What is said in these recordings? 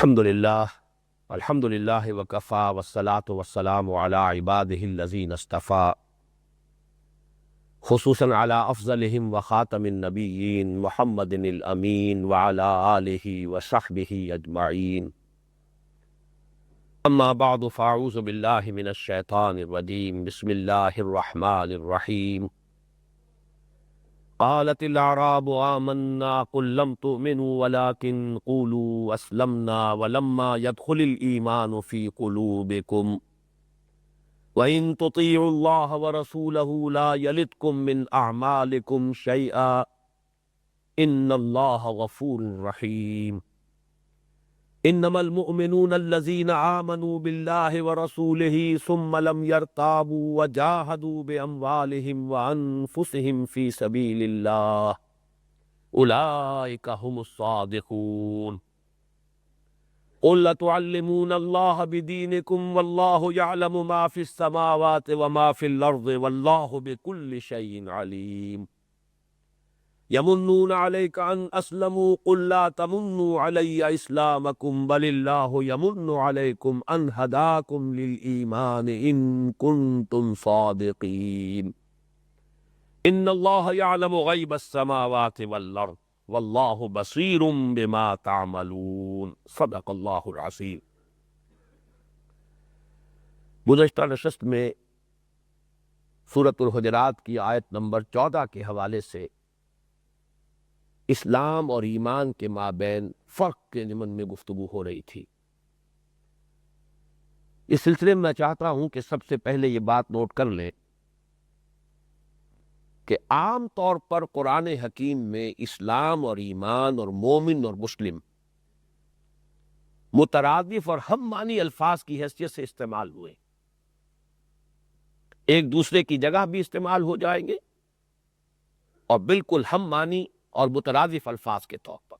الحمد للہ وکفا والصلاة والسلام علی عبادہ الذین اصطفیٰ خصوصاً علی افضلہم وخاتم النبیین محمد الامین وعلی آلہ وصحبہ اجمعین اما بعد فاعوذ باللہ من الشیطان الرجیم بسم اللہ الرحمن الرحیم قالت الاعراب آمنا قل لم تؤمنوا ولكن قولوا اسلمنا ولما يدخل الايمان في قلوبكم وان تطيعوا الله ورسوله لا يلدكم من اعمالكم شيئا ان الله غفور رحيم انما المؤمنون الذين آمنوا بالله ورسوله ثم لم يرتابوا وجاهدوا بأموالهم وأنفسهم في سبيل الله أولئك هم الصادقون قل تعلمون الله بدينكم والله يعلم ما في السماوات وما في الأرض والله بكل شيء عليم يمنون عليك أن أسلموا قل لا تمنوا علي إسلامكم بل الله يمن عليكم أن هداكم للإيمان إن كنتم صادقين إن الله يعلم غيب السماوات والأرض والله بصير بما تعملون صدق الله العظيم۔ گزشتہ نشست میں سورۃ الحجرات کی آیت نمبر 14 کے حوالے سے اسلام اور ایمان کے مابین فرق کے ضمن میں گفتگو ہو رہی تھی۔ اس سلسلے میں میں چاہتا ہوں کہ سب سے پہلے یہ بات نوٹ کر لیں کہ عام طور پر قرآن حکیم میں اسلام اور ایمان اور مومن اور مسلم مترادف اور ہم معنی الفاظ کی حیثیت سے استعمال ہوئے، ایک دوسرے کی جگہ بھی استعمال ہو جائیں گے اور بالکل ہم معنی اور مترادف الفاظ کے طور پر۔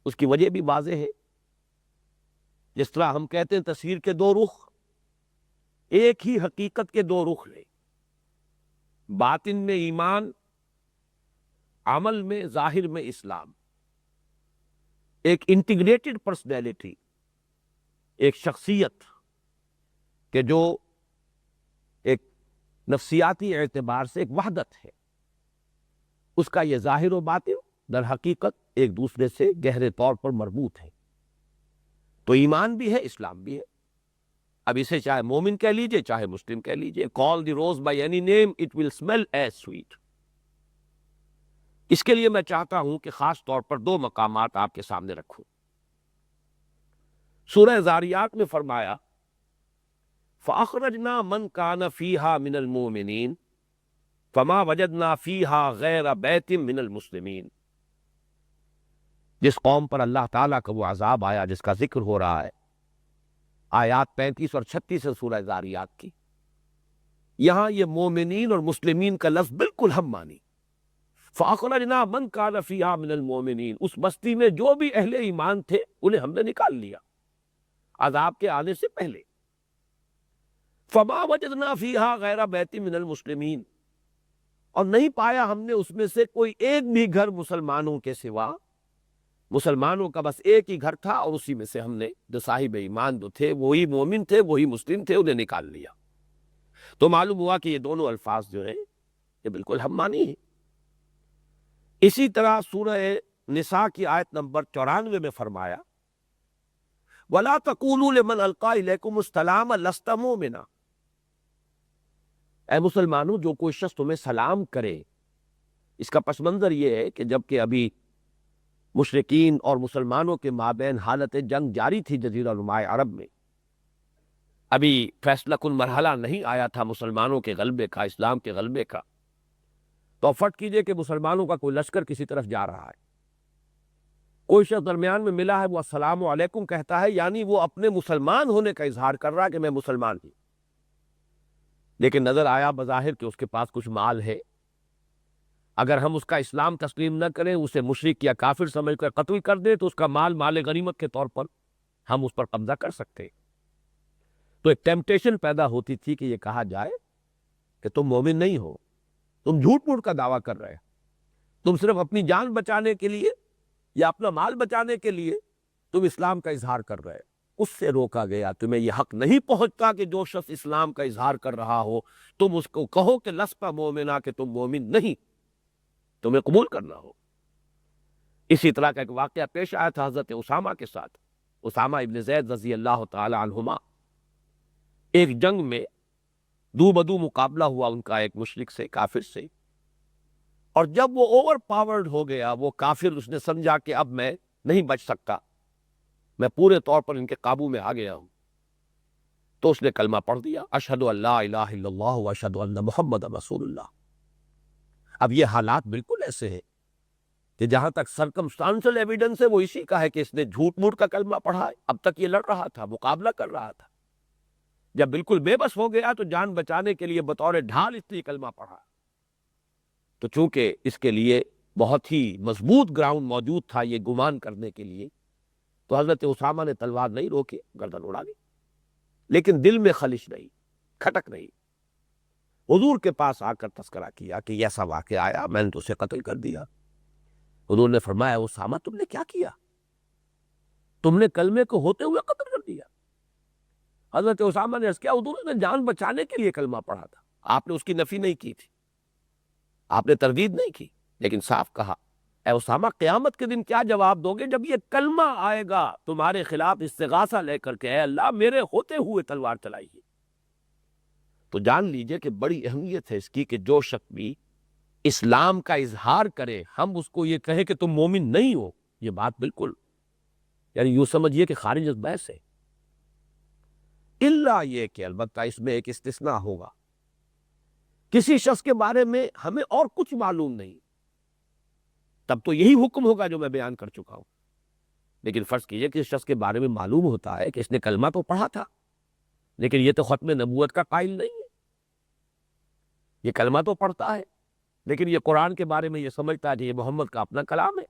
اس کی وجہ بھی واضح ہے، جس طرح ہم کہتے ہیں تصویر کے دو رخ، ایک ہی حقیقت کے دو رخ ہیں، باطن میں ایمان، عمل میں ظاہر میں اسلام، ایک انٹیگریٹڈ پرسنالٹی، ایک شخصیت کہ جو ایک نفسیاتی اعتبار سے ایک وحدت ہے، اس کا یہ ظاہر و باطن در حقیقت ایک دوسرے سے گہرے طور پر مربوط ہے۔ تو ایمان بھی ہے، اسلام بھی ہے۔ اب اسے چاہے مومن کہہ لیجئے چاہے مسلم کہہ لیجئے، call the rose by any name it will smell as sweet۔ اس کے لیے میں چاہتا ہوں کہ خاص طور پر دو مقامات آپ کے سامنے رکھوں۔ سورہ ذاریات میں فرمایا فَأَخْرَجْنَا مَنْ كَانَ فِيهَا مِنَ الْمُؤْمِنِينَ فَمَا وَجَدْنَا فِيهَا غَيْرَ بَيْتٍ مِّنَ الْمُسْلِمِينَ۔ جس قوم پر اللہ تعالیٰ کا وہ عذاب آیا جس کا ذکر ہو رہا ہے، آیات 35 اور 36 ہے سورہ ذاریات کی، یہاں یہ مومنین اور مسلمین کا لفظ بالکل ہم مانی۔ فَأَخْرَجْنَا مَنْ كَانَ فِيهَا مِنَ الْمُؤْمِنِينَ، اس بستی میں جو بھی اہل ایمان تھے انہیں ہم نے نکال لیا عذاب کے آنے سے پہلے۔ فَمَا وَجَدْنَا فِيهَا غَيْرَ بَيْتٍ مِّنَ الْمُسْلِمِينَ، اور نہیں پایا ہم نے اس میں سے کوئی ایک بھی گھر مسلمانوں کے سوا، مسلمانوں کا بس ایک ہی گھر تھا اور اسی میں سے ہم نے جو صاحب ایمان جو تھے وہی مومن تھے وہی مسلم تھے انہیں نکال لیا۔ تو معلوم ہوا کہ یہ دونوں الفاظ جو ہیں یہ بالکل ہم معنی ہیں۔ اسی طرح سورہ نساء کی آیت نمبر 94 میں فرمایا وَلَا تَقُولُوا لِمَنْ أَلْقَىٰ إِلَيْكُمُ السَّلَامَ لَسْتَ مُؤْمِنًا، اے مسلمانوں جو کوئی شخص تمہیں سلام کرے، اس کا پس منظر یہ ہے کہ جب کہ ابھی مشرکین اور مسلمانوں کے مابین حالت جنگ جاری تھی جزیرہ نماء عرب میں، ابھی فیصلہ کن مرحلہ نہیں آیا تھا مسلمانوں کے غلبے کا، اسلام کے غلبے کا، تو فرض کیجئے کہ مسلمانوں کا کوئی لشکر کسی طرف جا رہا ہے، کوئی شخص درمیان میں ملا ہے، وہ السلام علیکم کہتا ہے، یعنی وہ اپنے مسلمان ہونے کا اظہار کر رہا ہے کہ میں مسلمان ہوں، لیکن نظر آیا بظاہر کہ اس کے پاس کچھ مال ہے، اگر ہم اس کا اسلام تسلیم نہ کریں، اسے مشرک یا کافر سمجھ کر قتل کر دیں تو اس کا مال غنیمت کے طور پر ہم اس پر قبضہ کر سکتے۔ تو ایک ٹیمپٹیشن پیدا ہوتی تھی کہ یہ کہا جائے کہ تم مومن نہیں ہو، تم جھوٹ موٹ کا دعویٰ کر رہے ہو، تم صرف اپنی جان بچانے کے لیے یا اپنا مال بچانے کے لیے تم اسلام کا اظہار کر رہے ہو، اس سے روکا گیا۔ تمہیں یہ حق نہیں پہنچتا کہ جو شخص اسلام کا اظہار کر رہا ہو تم اس کو کہو کہ لست مومنا، کہ تم مومن نہیں، تمہیں قبول کرنا ہو۔ اسی طرح کا ایک واقعہ پیش آیا تھا حضرت اسامہ کے ساتھ، اسامہ ابن زید رضی اللہ تعالی عنہما۔ ایک جنگ میں دو بدو مقابلہ ہوا ان کا ایک مشرک سے، کافر سے، اور جب وہ اوور پاورڈ ہو گیا، وہ کافر، اس نے سمجھا کہ اب میں نہیں بچ سکتا، میں پورے طور پر ان کے قابو میں آ گیا ہوں، تو اس نے کلمہ پڑھ دیا، اشہد ان لا الہ الا اللہ و اشہد ان محمد رسول اللہ۔ اب یہ حالات بالکل ایسے ہیں کہ جہاں تک سرکمسٹانشل ایویڈنس ہے وہ اسی کا ہے کہ اس نے جھوٹ موٹ کا کلمہ پڑھا ہے۔ اب تک یہ لڑ رہا تھا، مقابلہ کر رہا تھا، جب بالکل بے بس ہو گیا تو جان بچانے کے لیے بطور ڈھال اس نے کلمہ پڑھا۔ تو چونکہ اس کے لیے بہت ہی مضبوط گراؤنڈ موجود تھا یہ گمان کرنے کے لیے، تو حضرت اسامہ نے تلوار نہیں روکی، گردن اڑا دی، لیکن دل میں خلش نہیں، کھٹک نہیں۔ حضور کے پاس آ کر تذکرہ کیا کہ یہ ایسا واقعہ آیا، میں نے تو اسے قتل کر دیا۔ حضور نے فرمایا اسامہ تم نے کیا کیا؟ تم نے کلمے کو ہوتے ہوئے قتل کر دیا۔ حضرت اسامہ نے عرض کیا حضور نے جان بچانے کے لیے کلمہ پڑھا تھا، آپ نے اس کی نفی نہیں کی تھی، آپ نے تردید نہیں کی، لیکن صاف کہا اے اسامہ قیامت کے دن کیا جواب دو گے جب یہ کلمہ آئے گا تمہارے خلاف استغاثہ لے کر کے، اے اللہ میرے ہوتے ہوئے تلوار چلائیے۔ تو جان لیجئے کہ بڑی اہمیت ہے اس کی کہ جو شخص بھی اسلام کا اظہار کرے، ہم اس کو یہ کہیں کہ تم مومن نہیں ہو، یہ بات بالکل یعنی یوں سمجھیے کہ خارج از بحث ہے، الا یہ کہ البتہ اس میں ایک استثناء ہوگا، کسی شخص کے بارے میں ہمیں اور کچھ معلوم نہیں، تب تو یہی حکم ہوگا جو میں بیان کر چکا ہوں۔ لیکن فرض کیجئے کہ اس شخص کے بارے میں معلوم ہوتا ہے کہ اس نے کلمہ تو پڑھا تھا لیکن یہ تو ختم نبوت کا قائل نہیں ہے، یہ کلمہ تو پڑھتا ہے لیکن یہ قرآن کے بارے میں یہ سمجھتا ہے کہ یہ محمد کا اپنا کلام ہے،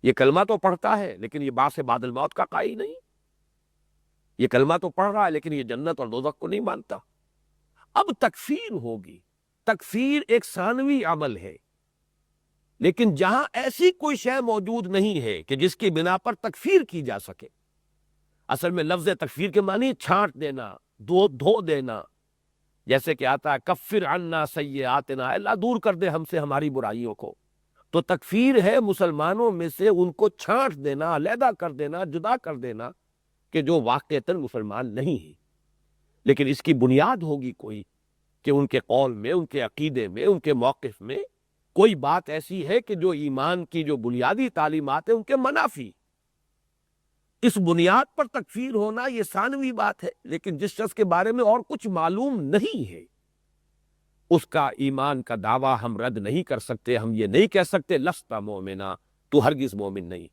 یہ کلمہ تو پڑھتا ہے لیکن یہ بعث بعد الموت کا قائل نہیں، یہ کلمہ تو پڑھ رہا ہے لیکن یہ جنت اور دوزخ کو نہیں مانتا۔ اب تکفیر ہوگی، تکفیر ایک ثانوی عمل ہے، لیکن جہاں ایسی کوئی شے موجود نہیں ہے کہ جس کی بنا پر تکفیر کی جا سکے۔ اصل میں لفظ تکفیر کے معنی چھانٹ دینا، دھو دینا، جیسے کہ آتا ہے کفر عنا سیئاتنا، اللہ دور کر دے ہم سے ہماری برائیوں کو۔ تو تکفیر ہے مسلمانوں میں سے ان کو چھانٹ دینا، علیحدہ کر دینا، جدا کر دینا کہ جو واقعتاً مسلمان نہیں ہیں، لیکن اس کی بنیاد ہوگی کوئی کہ ان کے قول میں، ان کے عقیدے میں، ان کے موقف میں کوئی بات ایسی ہے کہ جو ایمان کی جو بنیادی تعلیمات ہیں ان کے منافی، اس بنیاد پر تکفیر ہونا یہ ثانوی بات ہے۔ لیکن جس شخص کے بارے میں اور کچھ معلوم نہیں ہے اس کا ایمان کا دعویٰ ہم رد نہیں کر سکتے، ہم یہ نہیں کہہ سکتے لست مومنا، تو ہرگز مومن نہیں۔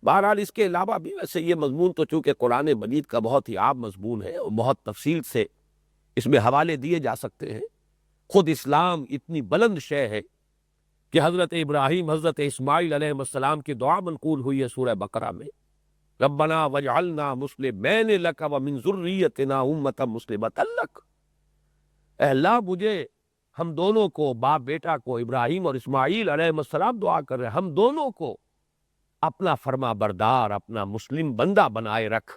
بہرحال اس کے علاوہ بھی ویسے یہ مضمون تو چونکہ قرآن مجید کا بہت ہی عام مضمون ہے اور بہت تفصیل سے اس میں حوالے دیے جا سکتے ہیں۔ خود اسلام اتنی بلند شے ہے کہ حضرت ابراہیم، حضرت اسماعیل علیہ السلام کی دعا منقول ہوئی ہے سورہ بقرہ میں، ربنا وجعلنا مسلمین لک ومن ذریتنا امۃ مسلمۃ لک، اے اللہ مجھے، ہم دونوں کو، باپ بیٹا کو، ابراہیم اور اسماعیل علیہ السلام دعا کر رہے ہیں، ہم دونوں کو اپنا فرما بردار، اپنا مسلم بندہ بنائے رکھ،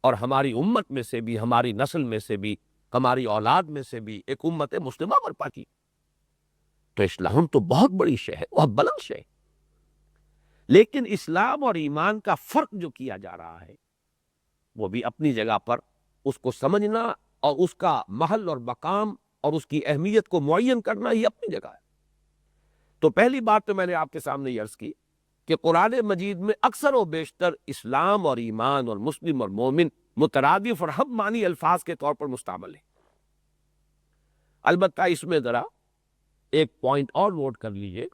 اور ہماری امت میں سے بھی، ہماری نسل میں سے بھی، ہماری اولاد میں سے بھی ایک امت مسلمہ برپا کی۔ تو اسلام تو بہت بڑی شے ہے، بہت بلند شے ہے، لیکن اسلام اور ایمان کا فرق جو کیا جا رہا ہے وہ بھی اپنی جگہ پر اس کو سمجھنا اور اس کا محل اور مقام اور اس کی اہمیت کو معین کرنا ہی اپنی جگہ ہے۔ تو پہلی بات تو میں نے آپ کے سامنے یہ عرض کی کہ قرآن مجید میں اکثر و بیشتر اسلام اور ایمان اور مسلم اور مومن مترادف اور ہم معنی الفاظ کے طور پر مستعمل ہیں۔ البتہ اس میں ذرا ایک پوائنٹ اور نوٹ کر لیجئے،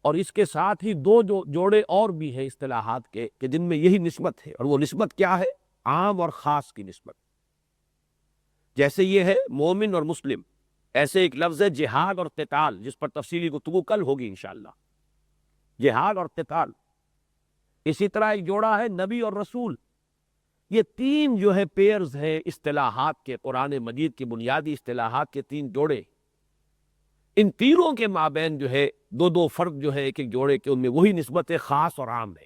اور اس کے ساتھ ہی دو جوڑے اور بھی ہیں اصطلاحات کے کہ جن میں یہی نسبت ہے، اور وہ نسبت کیا ہے؟ عام اور خاص کی نسبت۔ جیسے یہ ہے مومن اور مسلم، ایسے ایک لفظ ہے جہاد اور قتال، جس پر تفصیلی گفتگو کل ہوگی انشاءاللہ، جہاد اور قتال۔ اسی طرح ایک جوڑا ہے نبی اور رسول۔ یہ تین جو ہے پیئرز ہیں اصطلاحات کے، قرآن مجید کی بنیادی اصطلاحات کے تین جوڑے، ان تینوں کے مابین جو ہے دو فرق جو ہے ایک ایک جوڑے کے، ان میں وہی نسبت خاص اور عام ہے۔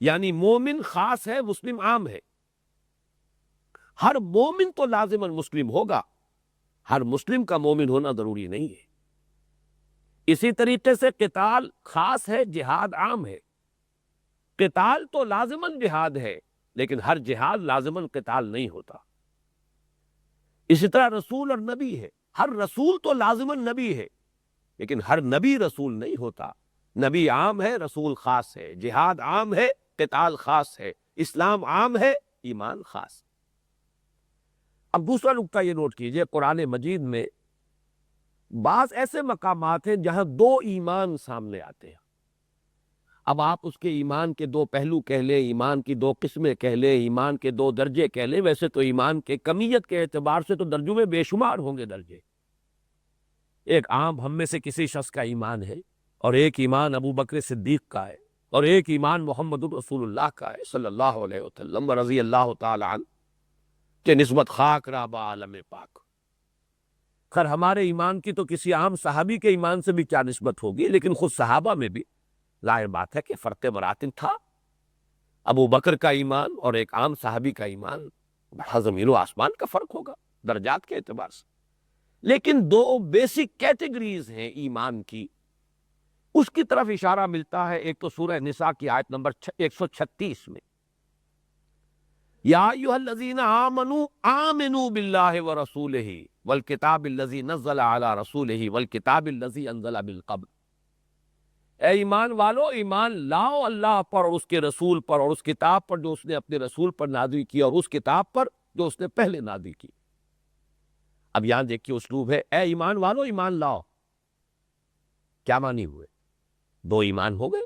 یعنی مومن خاص ہے، مسلم عام ہے۔ ہر مومن تو لازماً مسلم ہوگا، ہر مسلم کا مومن ہونا ضروری نہیں ہے۔ اسی طریقے سے قتال خاص ہے، جہاد عام ہے۔ قتال تو لازماً جہاد ہے، لیکن ہر جہاد لازماً قتال نہیں ہوتا۔ اسی طرح رسول اور نبی ہے، ہر رسول تو لازماً نبی ہے، لیکن ہر نبی رسول نہیں ہوتا۔ نبی عام ہے، رسول خاص ہے، جہاد عام ہے، قتال خاص ہے، اسلام عام ہے، ایمان خاص۔ اب دوسرا نقطہ یہ نوٹ کیجئے، قرآن مجید میں بعض ایسے مقامات ہیں جہاں دو ایمان سامنے آتے ہیں۔ اب آپ اس کے ایمان کے دو پہلو کہہ لیں، ایمان کی دو قسمیں کہہ لیں، ایمان کے دو درجے کہہ لیں، ویسے تو ایمان کے کمیت کے اعتبار سے تو درجوں میں بے شمار ہوں گے درجے۔ ایک عام ہم میں سے کسی شخص کا ایمان ہے، اور ایک ایمان ابو بکر صدیق کا ہے، اور ایک ایمان محمد رسول اللہ کا ہے صلی اللہ علیہ وسلم و رضی اللہ تعالی عنہ کہ نسبت خاک را با عالم پاک۔ خیر ہمارے ایمان کی تو کسی عام صحابی کے ایمان سے بھی کیا نسبت ہوگی، لیکن خود صحابہ میں بھی ظاہر بات ہے کہ فرق مراتب تھا۔ ابو بکر کا ایمان اور ایک عام صحابی کا ایمان بڑا زمین و آسمان کا فرق ہوگا درجات کے اعتبار سے، لیکن دو بیسک کیٹیگریز ہیں ایمان کی، اس کی طرف اشارہ ملتا ہے۔ ایک تو سورہ نساء کی آیت نمبر 136 میں، یا ایھا الذین آمنوا آمنوا باللہ ورسولہ والکتاب الذی نزل علی رسولہ والکتاب الذی انزل من قبل۔ اے ایمان والو، ایمان لاؤ اللہ پر اور اس کے رسول پر اور اس کتاب پر جو اس نے اپنے رسول پر نازل کی اور اس کتاب پر جو اس نے پہلے نازل کی۔ اب یہاں دیکھیے اسلوب ہے، اے ایمان والو ایمان لاؤ، کیا معنی ہوئے؟ دو ایمان ہو گئے،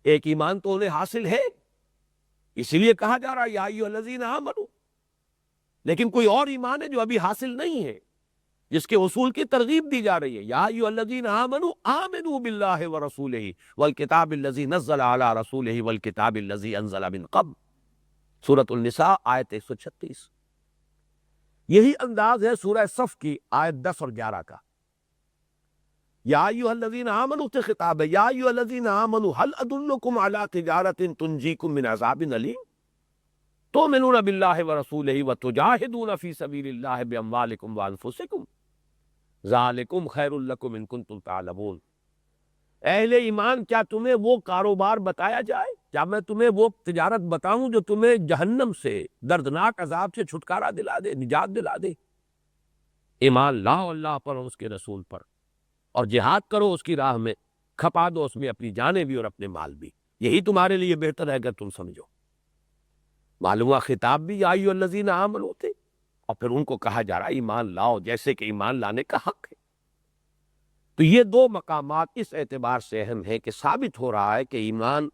ایک ایمان تو انہیں حاصل ہے، اسی لیے کہا جا رہا ہے یا ایھا الذین آمنوا، لیکن کوئی اور ایمان ہے جو ابھی حاصل نہیں ہے، جس کے اصول کی ترغیب دی جا رہی ہے۔ یا ایھا الذین آمنوا آمنوا باللہ ورسولہ والکتاب الذی نزل علی رسولہ والکتاب الذی انزل من قبل، سورۃ النساء آیت 136۔ یہی انداز ہے سورہ صف کی آیت 10 اور 11 کا۔ یا ایھا الذین آمنوا سے خطاب ہے، یا ایھا الذین آمنوا هل ادلکم علی تجارۃ تنجیکم من عذاب علیم تؤمنون باللہ ورسولہ وتجاہدون فی سبیل اللہ باموالکم وانفسکم ذالکم خیر لکم ان کنتم تعلمون۔ اہل ایمان، کیا تمہیں وہ کاروبار بتایا جائے، کیا میں تمہیں وہ تجارت بتاؤں جو تمہیں جہنم سے، دردناک عذاب سے چھٹکارا دلا دے، نجات دلا دے؟ ایمان لاؤ اللہ پر اور اس کے رسول پر، اور جہاد کرو اس کی راہ میں، کھپا دو اس میں اپنی جانیں بھی اور اپنے مال بھی، یہی تمہارے لیے بہتر ہے اگر تم سمجھو۔ معلوم ہوا خطاب بھی یا ایھا الذین آمنوا تھے، اور پھر ان کو کہا جا رہا ہے ایمان لاؤ، جیسے کہ ایمان لانے کا حق ہے۔ تو یہ دو مقامات اس اعتبار سے اہم ہیں کہ ثابت ہو رہا ہے کہ ایمان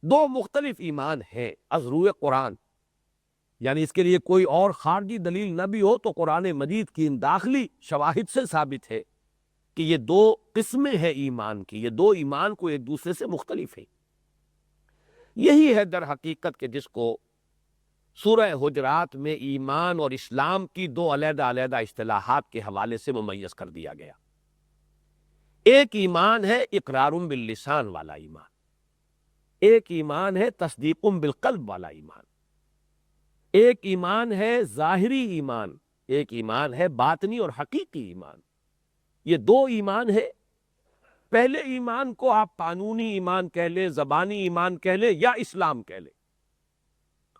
دو مختلف ایمان ہیں از روئے قرآن، یعنی اس کے لیے کوئی اور خارجی دلیل نہ بھی ہو تو قرآن مجید کی ان داخلی شواہد سے ثابت ہے کہ یہ دو قسمیں ہیں ایمان کی، یہ دو ایمان کو ایک دوسرے سے مختلف ہیں۔ یہی ہے در حقیقت کہ جس کو سورہ حجرات میں ایمان اور اسلام کی دو علیحدہ علیحدہ اصطلاحات کے حوالے سے ممیز کر دیا گیا۔ ایک ایمان ہے اقرار باللسان والا ایمان، ایک ایمان ہے تصدیق بالقلب والا ایمان، ایک ایمان ہے ظاہری ایمان، ایک ایمان ہے باطنی اور حقیقی ایمان۔ یہ دو ایمان ہے۔ پہلے ایمان کو آپ قانونی ایمان کہہ لیں، زبانی ایمان کہہ لیں یا اسلام کہہ لیں،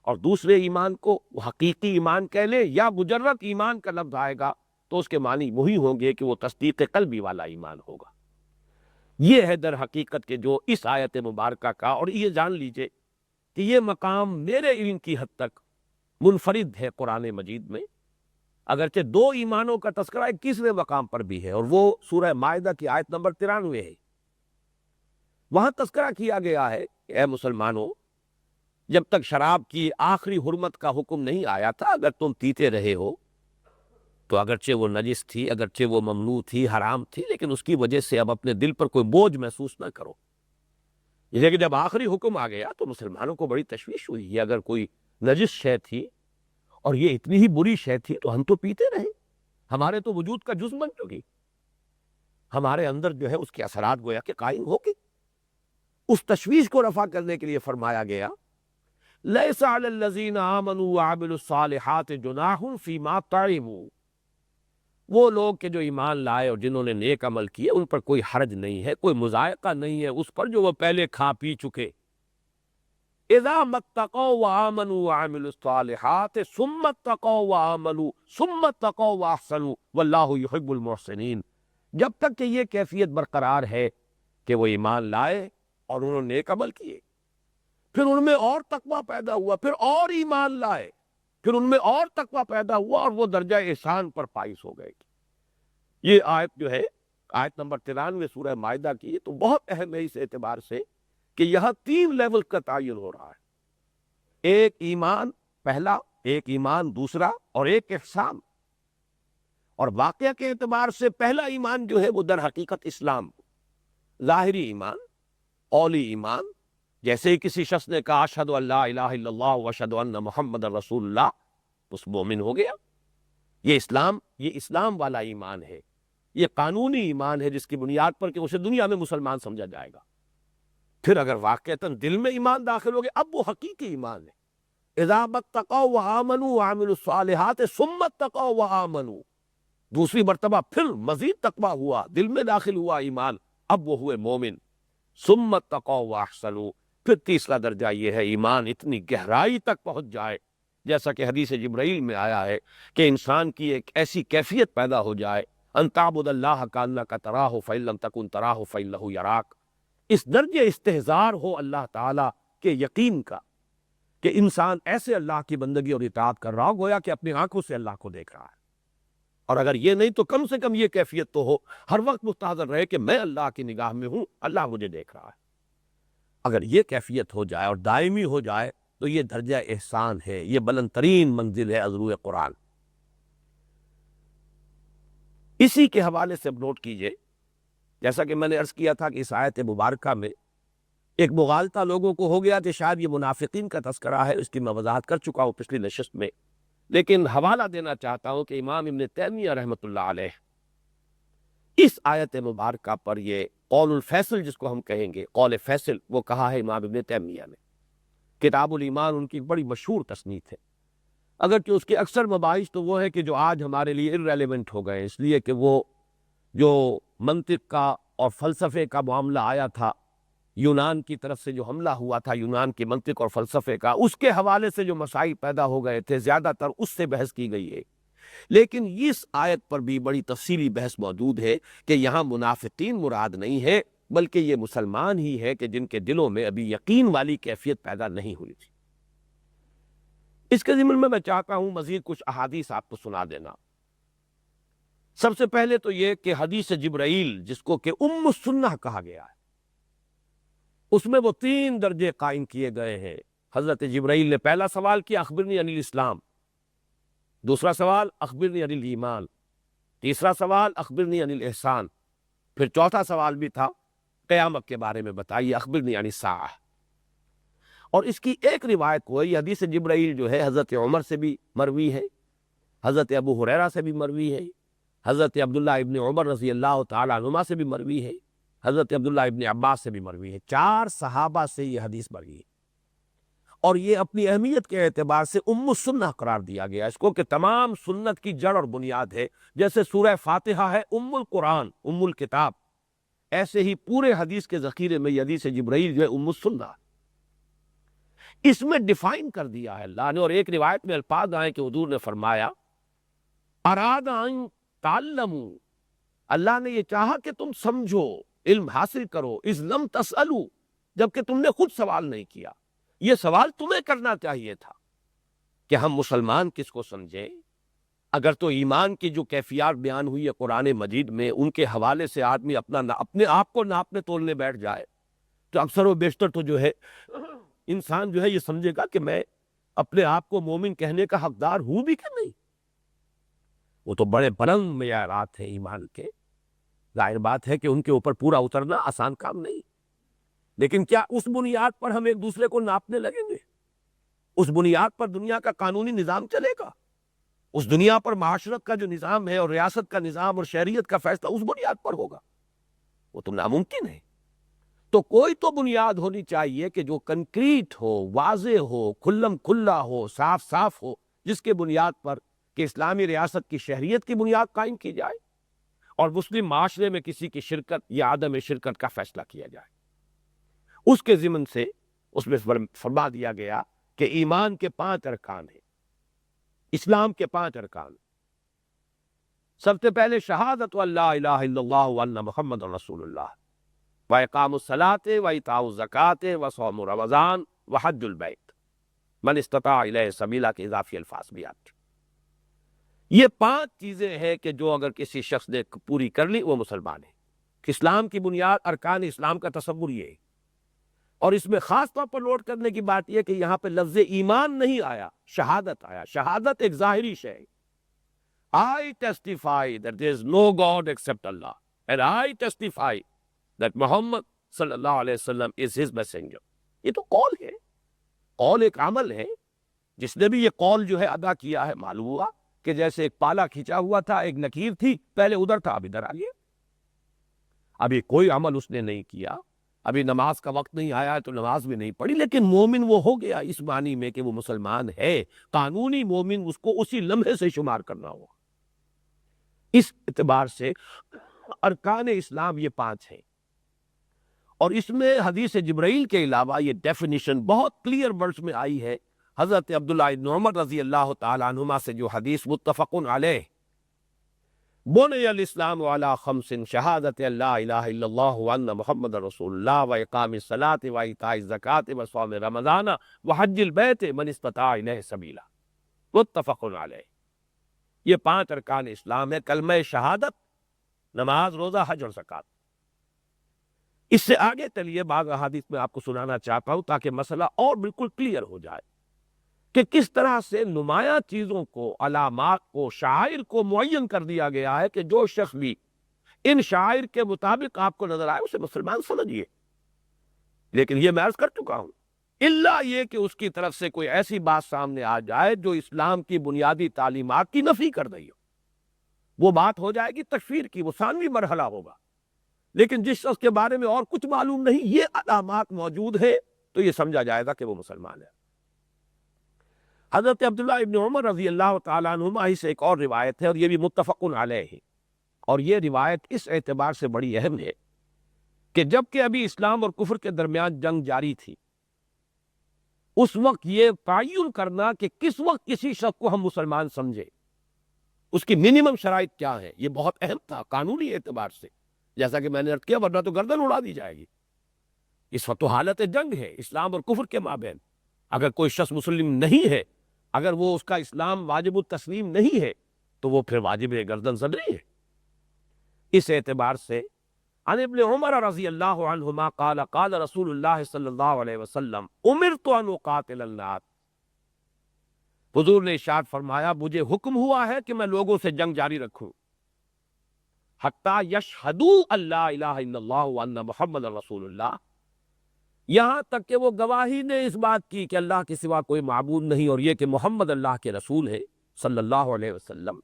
اور دوسرے ایمان کو حقیقی ایمان کہہ لیں یا مجرد ایمان کا لفظ آئے گا تو اس کے معنی وہی ہوں گے کہ وہ تصدیق قلبی والا ایمان ہوگا۔ یہ ہے در حقیقت کہ جو اس آیت مبارکہ کا، اور یہ جان لیجئے کہ یہ مقام میرے علم کی حد تک منفرد ہے قرآن مجید میں، اگرچہ دو ایمانوں کا تذکرہ 21ویں مقام پر بھی ہے، اور وہ سورہ مائدہ کی آیت نمبر 93 ہے۔ وہاں تذکرہ کیا گیا ہے کہ اے مسلمانوں، جب تک شراب کی آخری حرمت کا حکم نہیں آیا تھا، اگر تم پیتے رہے ہو تو اگرچہ وہ نجس تھی، اگرچہ وہ ممنوع تھی، حرام تھی، لیکن اس کی وجہ سے اب اپنے دل پر کوئی بوجھ محسوس نہ کرو۔ لیکن جب آخری حکم آ گیا تو مسلمانوں کو بڑی تشویش ہوئی، یہ اگر کوئی نجس شے تھی اور یہ اتنی ہی بری شے تھی تو ہم تو پیتے رہے، ہمارے تو وجود کا جز بن چکی، ہمارے اندر جو ہے اس کے اثرات گویا کہ قائم ہو گئے۔ اس تشویش کو رفع کرنے کے لیے فرمایا گیا لیس علی الذین آمنوا وعملوا الصالحات جناح فیما طعموا، وہ لوگ کہ جو ایمان لائے اور جنہوں نے نیک عمل کیے ان پر کوئی حرج نہیں ہے، کوئی مضائقہ نہیں ہے اس پر جو وہ پہلے کھا پی چکے۔ اذا متقوا وآمنوا وعملوا الصالحات ثم اتقوا وآمنوا ثم اتقوا واحسنوا واللہ یحب المحسنین، جب تک کہ یہ کیفیت برقرار ہے کہ وہ ایمان لائے اور انہوں نے نیک عمل کیے، پھر ان میں اور تقویٰ پیدا ہوا، پھر اور ایمان لائے، پھر ان میں اور تقویٰ پیدا ہوا اور وہ درجہ احسان پر فائز ہو گئے۔ یہ آیت جو ہے آیت نمبر 93 سورہ مائدہ کی، تو بہت اہم ہے اس اعتبار سے کہ یہاں 3 لیول کا تعین ہو رہا ہے، ایک ایمان پہلا، ایک ایمان دوسرا اور ایک احسان۔ اور واقعہ کے اعتبار سے پہلا ایمان جو ہے وہ در حقیقت اسلام، ظاہری ایمان، قولی ایمان، جیسے ہی کسی شخص نے کہا اشہد ان لا الہ الا اللہ واشہد ان محمد رسول اللہ، اس مومن ہو گیا۔ یہ اسلام والا ایمان ہے، یہ قانونی ایمان ہے جس کی بنیاد پر کہ اسے دنیا میں مسلمان سمجھا جائے گا۔ پھر اگر واقعتاً دل میں ایمان داخل ہو گیا اب وہ حقیقی ایمان ہے۔ اذا اتقوا وآمنوا وعملوا الصالحات ثم اتقوا وآمنوا، دوسری مرتبہ پھر مزید تقویٰ ہوا، دل میں داخل ہوا ایمان، اب وہ ہوئے مومن۔ ثم اتقوا واحسنوا، پھر تیسرا درجہ یہ ہے ایمان اتنی گہرائی تک پہنچ جائے، جیسا کہ حدیث جبرائیل میں آیا ہے کہ انسان کی ایک ایسی کیفیت پیدا ہو جائے ان تعبد اللہ کانک تراہ فإن لم تکن تراہ فإنہ یراک، اس درجے استحضار ہو اللہ تعالیٰ کے یقین کا کہ انسان ایسے اللہ کی بندگی اور اطاعت کر رہا ہو گویا کہ اپنی آنکھوں سے اللہ کو دیکھ رہا ہے۔ اور اگر یہ نہیں تو کم سے کم یہ کیفیت تو ہو، ہر وقت مستحضر رہے کہ میں اللہ کی نگاہ میں ہوں، اللہ مجھے دیکھ رہا ہے۔ اگر یہ کیفیت ہو جائے اور دائمی ہو جائے تو یہ درجہ احسان ہے، یہ بلند ترین منزل ہے عذرو قرآن۔ اسی کے حوالے سے اب نوٹ کیجئے، جیسا کہ میں نے عرض کیا تھا کہ اس آیت مبارکہ میں ایک مغالطہ لوگوں کو ہو گیا کہ شاید یہ منافقین کا تذکرہ ہے، اس کی میں وضاحت کر چکا ہوں پچھلی نشست میں، لیکن حوالہ دینا چاہتا ہوں کہ امام ابن تیمیہ رحمۃ اللہ علیہ اس آیت مبارکہ پر یہ قول الفیصل جس کو ہم کہیں گے، قول فیصل، وہ کہا ہے امام ابن تیمیہ نے۔ کتاب الایمان ان کی بڑی مشہور تصنیف ہے، اگرچہ اس کے اکثر مباحث تو وہ ہے کہ جو آج ہمارے لیے irrelevant ہو گئے، اس لیے کہ وہ جو منطق کا اور فلسفے کا معاملہ آیا تھا، یونان کی طرف سے جو حملہ ہوا تھا یونان کی منطق اور فلسفے کا، اس کے حوالے سے جو مسائل پیدا ہو گئے تھے زیادہ تر اس سے بحث کی گئی ہے۔ لیکن اس آیت پر بھی بڑی تفصیلی بحث موجود ہے کہ یہاں منافقین مراد نہیں ہے، بلکہ یہ مسلمان ہی ہے کہ جن کے دلوں میں ابھی یقین والی کیفیت پیدا نہیں ہوئی تھی۔ اس کے ضمن میں چاہتا ہوں مزید کچھ احادیث آپ کو سنا دینا۔ سب سے پہلے تو یہ کہ حدیث جبرائیل جس کو کہ ام السنہ کہا گیا ہے، اس میں وہ 3 درجے قائم کیے گئے ہیں۔ حضرت جبرائیل نے پہلا سوال کیا اخبرنی عن الاسلام، دوسرا سوال اخبرنی عن الایمان، تیسرا سوال اخبرنی عن الاحسان، پھر چوتھا سوال بھی تھا قیامت کے بارے میں بتائیے، اخبرنی عن الساعہ۔ اور اس کی ایک روایت کو، یہ حدیث جبرائیل جو ہے حضرت عمر سے بھی مروی ہے، حضرت ابو ہریرہ سے بھی مروی ہے، حضرت عبداللہ ابن عمر رضی اللہ تعالی عنہما سے بھی مروی ہے، حضرت عبداللہ ابن عباس سے بھی مروی ہے، 4 صحابہ سے یہ حدیث مروی ہے۔ اور یہ اپنی اہمیت کے اعتبار سے ام السنہ قرار دیا گیا اس کو، کہ تمام سنت کی جڑ اور بنیاد ہے۔ جیسے سورہ فاتحہ ہے ام القرآن، ام الکتاب، ایسے ہی پورے حدیث کے ذخیرے میں یہ حدیث جبرائیل جو ہے ام السنہ، اس میں ڈیفائن کر دیا ہے اللہ نے۔ اور ایک روایت میں الفاظ آئے کہ حضور نے فرمایا اراد ان تعلموا، اللہ نے یہ چاہا کہ تم سمجھو، علم حاصل کرو، اذ لم تسألوا، جبکہ تم نے خود سوال نہیں کیا۔ یہ سوال تمہیں کرنا چاہیے تھا کہ ہم مسلمان کس کو سمجھیں۔ اگر تو ایمان کی جو کیفیات بیان ہوئی ہے قرآن مجید میں، ان کے حوالے سے آدمی اپنے آپ کو ناپنے تولنے بیٹھ جائے تو اکثر و بیشتر تو جو ہے انسان جو ہے یہ سمجھے گا کہ میں اپنے آپ کو مومن کہنے کا حقدار ہوں بھی کہ نہیں۔ وہ تو بڑے بلند معیارات ہیں ایمان کے، ظاہر بات ہے کہ ان کے اوپر پورا اترنا آسان کام نہیں، لیکن کیا اس بنیاد پر ہم ایک دوسرے کو ناپنے لگیں گے؟ اس بنیاد پر دنیا کا قانونی نظام چلے گا؟ اس دنیا پر معاشرت کا جو نظام ہے اور ریاست کا نظام اور شہریت کا فیصلہ اس بنیاد پر ہوگا؟ وہ تو ناممکن ہے۔ تو کوئی تو بنیاد ہونی چاہیے کہ جو کنکریٹ ہو، واضح ہو، کھلم کھلا ہو، صاف صاف ہو، جس کے بنیاد پر کہ اسلامی ریاست کی شہریت کی بنیاد قائم کی جائے اور مسلم معاشرے میں کسی کی شرکت یا عدم شرکت کا فیصلہ کیا جائے۔ اس کے ضمن سے اس میں فرما دیا گیا کہ ایمان کے 5 ارکان ہیں، اسلام کے 5 ارکان۔ سب سے پہلے شہادت اللہ الہ الا اللہ وان محمد رسول اللہ، وَإِقَامُ الصَّلَاةِ وَإِيتَاءُ الزَّكَاةِ وَصَوْمُ رمضان وحج البیت من استطاع الیہ سبیلا کے اضافی الفاظ بھی آتے۔ یہ 5 چیزیں ہیں کہ جو اگر کسی شخص نے پوری کر لی وہ مسلمان ہے۔ اسلام کی بنیاد ارکان اسلام کا تصور یہ ہے، اور اس میں خاص طور پر نوٹ کرنے کی بات یہ کہ یہاں پہ لفظ ایمان نہیں آیا، شہادت آیا۔ شہادت ایک ظاہری شے ہے۔ I testify that there is no God except Allah and I testify that Muhammad صلی اللہ علیہ وسلم is his messenger۔ یہ تو قول ہے، قول ایک عمل ہے۔ جس نے بھی یہ قول جو ہے ادا کیا ہے، معلوم ہوا کہ جیسے ایک پالا کھینچا ہوا تھا، ایک نکیر تھی، پہلے ادھر تھا اب ادھر آ گیا۔ ابھی کوئی عمل اس نے نہیں کیا، ابھی نماز کا وقت نہیں آیا تو نماز بھی نہیں پڑھی، لیکن مومن وہ ہو گیا اس معنی میں کہ وہ مسلمان ہے۔ قانونی مومن اس کو اسی لمحے سے شمار کرنا ہوگا۔ اس اعتبار سے ارکان اسلام یہ 5 ہیں، اور اس میں حدیث جبرائیل کے علاوہ یہ ڈیفینیشن بہت کلیئر ورڈز میں آئی ہے۔ حضرت عبداللہ بن عمر رضی اللہ تعالیٰ عنہما سے جو حدیث متفق علیہ، بنی الاسلام علی 5 شہادت اللہ الہ الا اللہ وان محمد رسول اللہ واقام الصلاۃ وایتاء الزکاۃ وصوم رمضان وحج البیت من استطاع الیہ سبیلا، متفق علیہ۔ یہ 5 ارکان اسلام ہے، کلمہ شہادت، نماز، روزہ، حج اور زکوٰۃ۔ اس سے آگے چلیے بعض احادیث میں آپ کو سنانا چاہتا ہوں تاکہ مسئلہ اور بالکل کلیئر ہو جائے کہ کس طرح سے نمایاں چیزوں کو، علامات کو، شعائر کو معین کر دیا گیا ہے کہ جو شخص بھی ان شعائر کے مطابق آپ کو نظر آئے اسے مسلمان سمجھیے۔ لیکن یہ میں عرض کر چکا ہوں، الا یہ کہ اس کی طرف سے کوئی ایسی بات سامنے آ جائے جو اسلام کی بنیادی تعلیمات کی نفی کر رہی ہو، وہ بات ہو جائے گی تکفیر کی، وہ ثانوی مرحلہ ہوگا۔ لیکن جس شخص کے بارے میں اور کچھ معلوم نہیں، یہ علامات موجود ہیں، تو یہ سمجھا جائے گا کہ وہ مسلمان ہے۔ حضرت عبداللہ ابن عمر رضی اللہ تعالیٰ عنہما ہی سے ایک اور روایت ہے، اور یہ بھی متفق علیہ ہے، اور یہ روایت اس اعتبار سے بڑی اہم ہے کہ جب کہ ابھی اسلام اور کفر کے درمیان جنگ جاری تھی، اس وقت یہ تعین کرنا کہ کس وقت کسی شخص کو ہم مسلمان سمجھے، اس کی منیمم شرائط کیا ہے، یہ بہت اہم تھا قانونی اعتبار سے۔ جیسا کہ میں نے عرض کیا، ورنہ تو گردن اڑا دی جائے گی۔ اس وقت تو حالت جنگ ہے اسلام اور کفر کے مابین۔ اگر کوئی شخص مسلم نہیں ہے، اگر وہ اس کا اسلام واجب التسلیم نہیں ہے، تو وہ پھر واجب گردن زدری ہے۔ اس اعتبار سے عن ابن عمر رضی اللہ عنہما قال قال رسول اللہ صلی اللہ علیہ وسلم امرت ان اقاتل الناس، حضور نے ارشاد فرمایا مجھے حکم ہوا ہے کہ میں لوگوں سے جنگ جاری رکھوں، حتی یشہدوا اللہ الہ الا اللہ وان محمد رسول اللہ، یہاں تک کہ وہ گواہی نے اس بات کی کہ اللہ کے سوا کوئی معبود نہیں، اور یہ کہ محمد اللہ کے رسول ہے صلی اللہ علیہ وسلم۔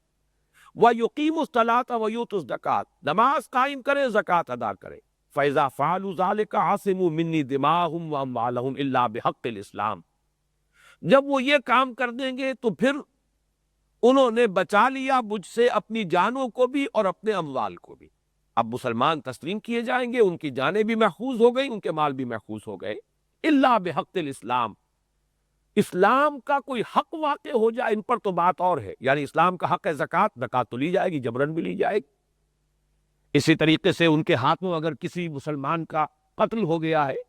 وَيُقِيمُ الصَّلَاةَ وَيُؤْتُوا الزَّكَاةَ، نماز قائم کرے، زکوٰۃ ادا کرے۔ فَإِذَا فَعَلُوا ذَلِكَ عَصِمُوا مِنِّي دِمَاءَهُمْ وَأَمْوَالَهُمْ إِلَّا بِحَقِّ الْإِسْلَامِ، جب وہ یہ کام کر دیں گے تو پھر انہوں نے بچا لیا مجھ سے اپنی جانوں کو بھی اور اپنے اموال کو بھی۔ اب مسلمان تسلیم کیے جائیں گے، ان کی جانیں بھی محفوظ ہو گئی، ان کے مال بھی محفوظ ہو گئے۔ الا بحق الاسلام، اسلام کا کوئی حق واقع ہو جائے ان پر تو بات اور ہے، یعنی اسلام کا حق ہے زکوٰۃ، زکوٰۃ تو لی جائے گی، جبرن بھی لی جائے گی۔ اسی طریقے سے ان کے ہاتھوں اگر کسی مسلمان کا قتل ہو گیا ہے،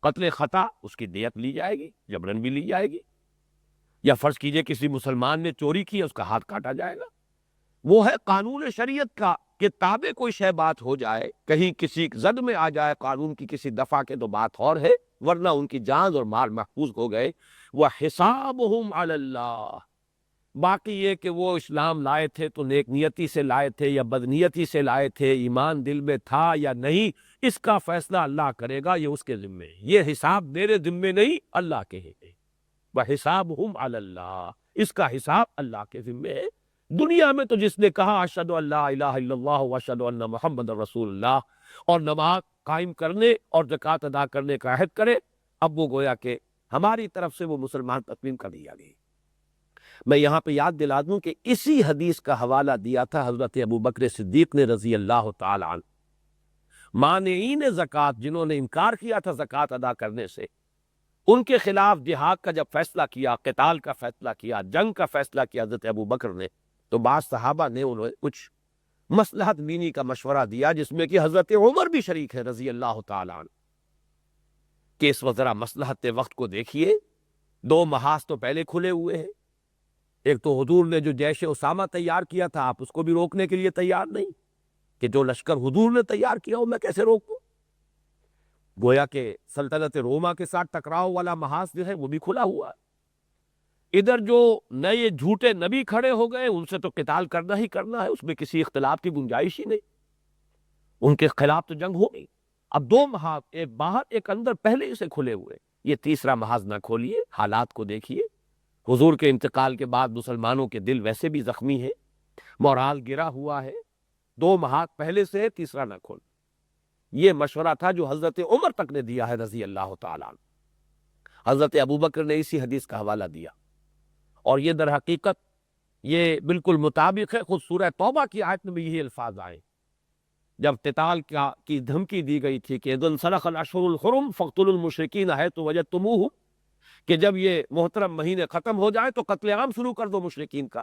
قتل خطا، اس کی دیت لی جائے گی، جبرن بھی لی جائے گی۔ یا فرض کیجئے کسی مسلمان نے چوری کی، اس کا ہاتھ کاٹا جائے گا۔ وہ ہے قانون شریعت کا کہ تابع کوئی شے بات ہو جائے، کہیں کسی زد میں آ جائے قانون کی کسی دفعہ کے تو بات اور ہے، ورنہ ان کی جان اور مال محفوظ ہو گئے۔ وَحِسَابُهُمْ عَلَى اللَّهِ، باقی یہ کہ وہ اسلام لائے تھے تو نیک نیتی سے لائے تھے یا بدنیتی سے لائے تھے، ایمان دل میں تھا یا نہیں، اس کا فیصلہ اللہ کرے گا، یہ اس کے ذمے ہے، یہ حساب میرے ذمے نہیں، اللہ کے ہے۔ وَحِسَابُهُمْ عَلَى اللَّهِ، اس کا حساب اللہ کے ذمے ہے۔ دنیا میں تو جس نے کہا اشہد ان لا الہ الا اللہ واشہد ان محمد رسول اللہ، اور نماز قائم کرنے اور زکوٰۃ ادا کرنے کا عہد کرے، اب وہ گویا کہ ہماری طرف سے وہ مسلمان تسلیم کر لیا گئی۔ میں یہاں پہ یاد دلا دوں کہ اسی حدیث کا حوالہ دیا تھا حضرت ابوبکر صدیق نے رضی اللہ تعالی عنہ۔ مانعین زکوٰۃ، جنہوں نے انکار کیا تھا زکوٰۃ ادا کرنے سے، ان کے خلاف جہاد کا جب فیصلہ کیا، قتال کا فیصلہ کیا، جنگ کا فیصلہ کیا حضرت ابوبکر نے، تو بعض صحابہ نے انہیں کچھ مصلحت بینی کا مشورہ دیا، جس میں کہ حضرت عمر بھی شریک ہے رضی اللہ تعالی عنہ، کہ اس وقت ذرا مصلحت وقت کو دیکھیے، 2 محاذ تو پہلے کھلے ہوئے ہیں۔ ایک تو حضور نے جو جیش اسامہ تیار کیا تھا، آپ اس کو بھی روکنے کے لیے تیار نہیں، کہ جو لشکر حضور نے تیار کیا ہو میں کیسے روکوں؟ گویا کہ سلطنت روما کے ساتھ ٹکراؤ والا محاذ جو ہے وہ بھی کھلا ہوا ہے۔ ادھر جو نئے جھوٹے نبی کھڑے ہو گئے، ان سے تو قتال کرنا ہی کرنا ہے، اس میں کسی اختلاف کی گنجائش ہی نہیں، ان کے خلاف تو جنگ ہو گئی۔ اب 2 محاذ، ایک باہر ایک اندر، پہلے سے کھلے ہوئے، یہ تیسرا محاذ نہ کھولیے، حالات کو دیکھیے۔ حضور کے انتقال کے بعد مسلمانوں کے دل ویسے بھی زخمی ہیں، مورال گرا ہوا ہے، 2 محاذ پہلے سے ہے، تیسرا نہ کھول۔ یہ مشورہ تھا جو حضرت عمر تک نے دیا ہے رضی اللہ تعالیٰ عنہ۔ حضرت ابوبکر نے اسی حدیث کا حوالہ دیا، اور یہ در حقیقت یہ بالکل مطابق ہے، خود سورہ توبہ کی آیت میں بھی یہی الفاظ آئے، جب قتال کی دھمکی دی گئی تھی کہ اذن سلخ الاشہر الحرم فاقتلوا المشرکین حیث وجدتموہم، کہ جب یہ محترم مہینے ختم ہو جائیں تو قتل عام شروع کر دو مشرکین کا،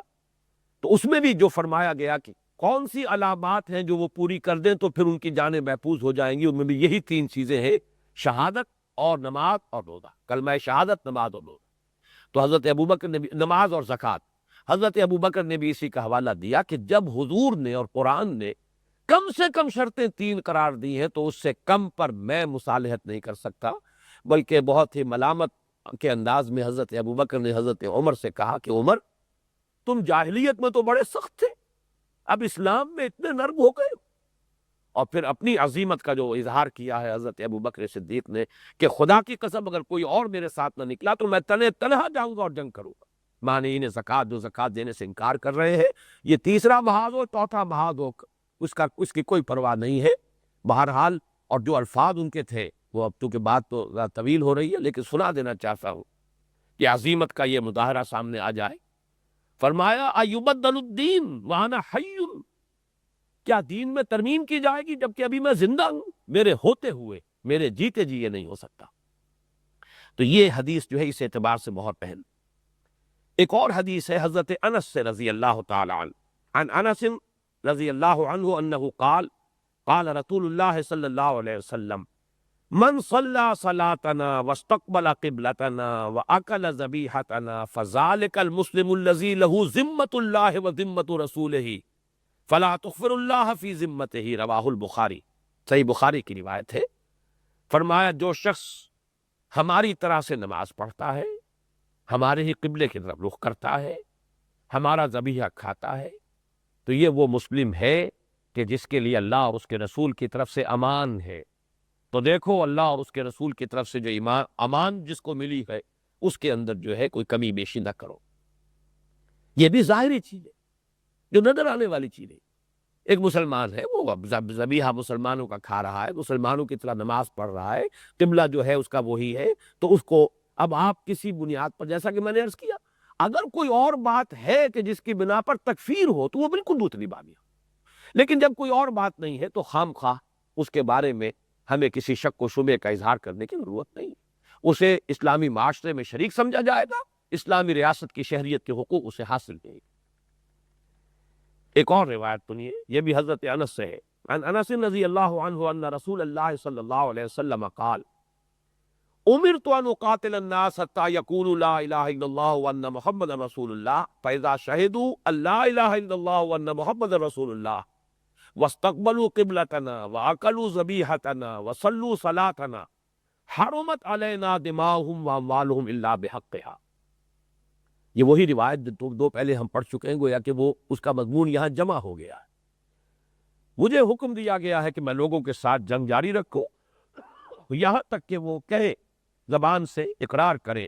تو اس میں بھی جو فرمایا گیا کہ کون سی علامات ہیں جو وہ پوری کر دیں تو پھر ان کی جانیں محفوظ ہو جائیں گی، ان میں بھی یہی 3 چیزیں ہیں، شہادت اور نماز اور روزہ، کلمہ شہادت، نماز اور روزہ۔ تو حضرت ابوبکر نے بھی نماز اور زکوٰۃ، حضرت ابوبکر نے بھی اسی کا حوالہ دیا کہ جب حضور نے اور قرآن نے کم سے کم شرطیں 3 قرار دی ہیں تو اس سے کم پر میں مصالحت نہیں کر سکتا، بلکہ بہت ہی ملامت کے انداز میں حضرت ابوبکر نے حضرت عمر سے کہا کہ عمر، تم جاہلیت میں تو بڑے سخت تھے، اب اسلام میں اتنے نرم ہو گئے۔ اور پھر اپنی عظیمت کا جو اظہار کیا ہے حضرت ابوبکر صدیق نے کہ خدا کی قسم اگر کوئی اور میرے ساتھ نہ نکلا تو میں تنہا جاؤں گا اور جنگ کروں گا۔ مانعین زکوٰۃ جو زکوٰۃ دینے سے انکار کر رہے ہیں، یہ تیسرا محاذ ہو، چوتھا محاذ ہو، اس کی کوئی پرواہ نہیں ہے۔ بہرحال، اور جو الفاظ ان کے تھے وہ اب تو کہ بات تو طویل ہو رہی ہے، لیکن سنا دینا چاہتا ہوں کہ عظیمت کا یہ مظاہرہ سامنے آ جائے۔ فرمایا ایبدل الدین وانا حی، کیا دین میں ترمیم کی جائے گی جبکہ ابھی میں زندہ ہوں؟ میرے ہوتے ہوئے، میرے جیتے جی یہ نہیں ہو سکتا۔ تو یہ حدیث جو ہے اس اعتبار سے مہر پہن۔ ایک اور حدیث ہے حضرت انس سے رضی اللہ تعالی عنہ، عن انس رضی اللہ عنہ انہ قال قال رسول اللہ صلی اللہ علیہ وسلم من صلی صلاتنا واستقبل قبلتنا واکل ذبیحتنا فذلک المسلم الذی لہ ذمۃ اللہ وذمۃ رسولہ فلا تغفر اللہ فی ذمتہ، رواہ البخاری، صحیح بخاری کی روایت ہے۔ فرمایا جو شخص ہماری طرح سے نماز پڑھتا ہے، ہمارے ہی قبلے کی طرف رخ کرتا ہے، ہمارا ذبیحہ کھاتا ہے، تو یہ وہ مسلم ہے کہ جس کے لیے اللہ اور اس کے رسول کی طرف سے امان ہے۔ تو دیکھو اللہ اور اس کے رسول کی طرف سے جو امان جس کو ملی ہے، اس کے اندر جو ہے کوئی کمی بیشی نہ کرو۔ یہ بھی ظاہری چیز ہے، جو نظر آنے والی چیز ہے۔ ایک مسلمان ہے، وہ ذبیحہ مسلمانوں کا کھا رہا ہے، مسلمانوں کی طرح نماز پڑھ رہا ہے، قبلہ جو ہے اس کا وہی ہے، تو اس کو اب آپ کسی بنیاد پر، جیسا کہ میں نے عرض کیا، اگر کوئی اور بات ہے کہ جس کی بنا پر تکفیر ہو تو وہ بالکل دوسری بات ہے، لیکن جب کوئی اور بات نہیں ہے تو خام خواہ اس کے بارے میں ہمیں کسی شک و شبے کا اظہار کرنے کی ضرورت نہیں، اسے اسلامی معاشرے میں شریک سمجھا جائے گا، اسلامی ریاست کی شہریت کے حقوق اسے حاصل دیں گے۔ ایک اور روایت سنیے، یہ بھی حضرت انس سے ہے، عن انس رضی اللہ عنہ ان رسول اللہ صلی اللہ علیہ وسلم قال امرت ان اقاتل الناس حتى يقولوا لا اله الا الله وان محمد رسول الله فاذا شهدوا ان لا اله الا الله وان محمد رسول الله واستقبلوا قبلتنا واكلوا ذبيحتنا وصلوا صلاتنا حرمت علينا دماؤهم واموالهم الا بحقها۔ یہ وہی روایت جو 2 پہلے ہم پڑھ چکے ہیں، گویا کہ وہ اس کا مضمون یہاں جمع ہو گیا ہے۔ مجھے حکم دیا گیا ہے کہ میں لوگوں کے ساتھ جنگ جاری رکھوں یہاں تک کہ وہ کہے، زبان سے اقرار کرے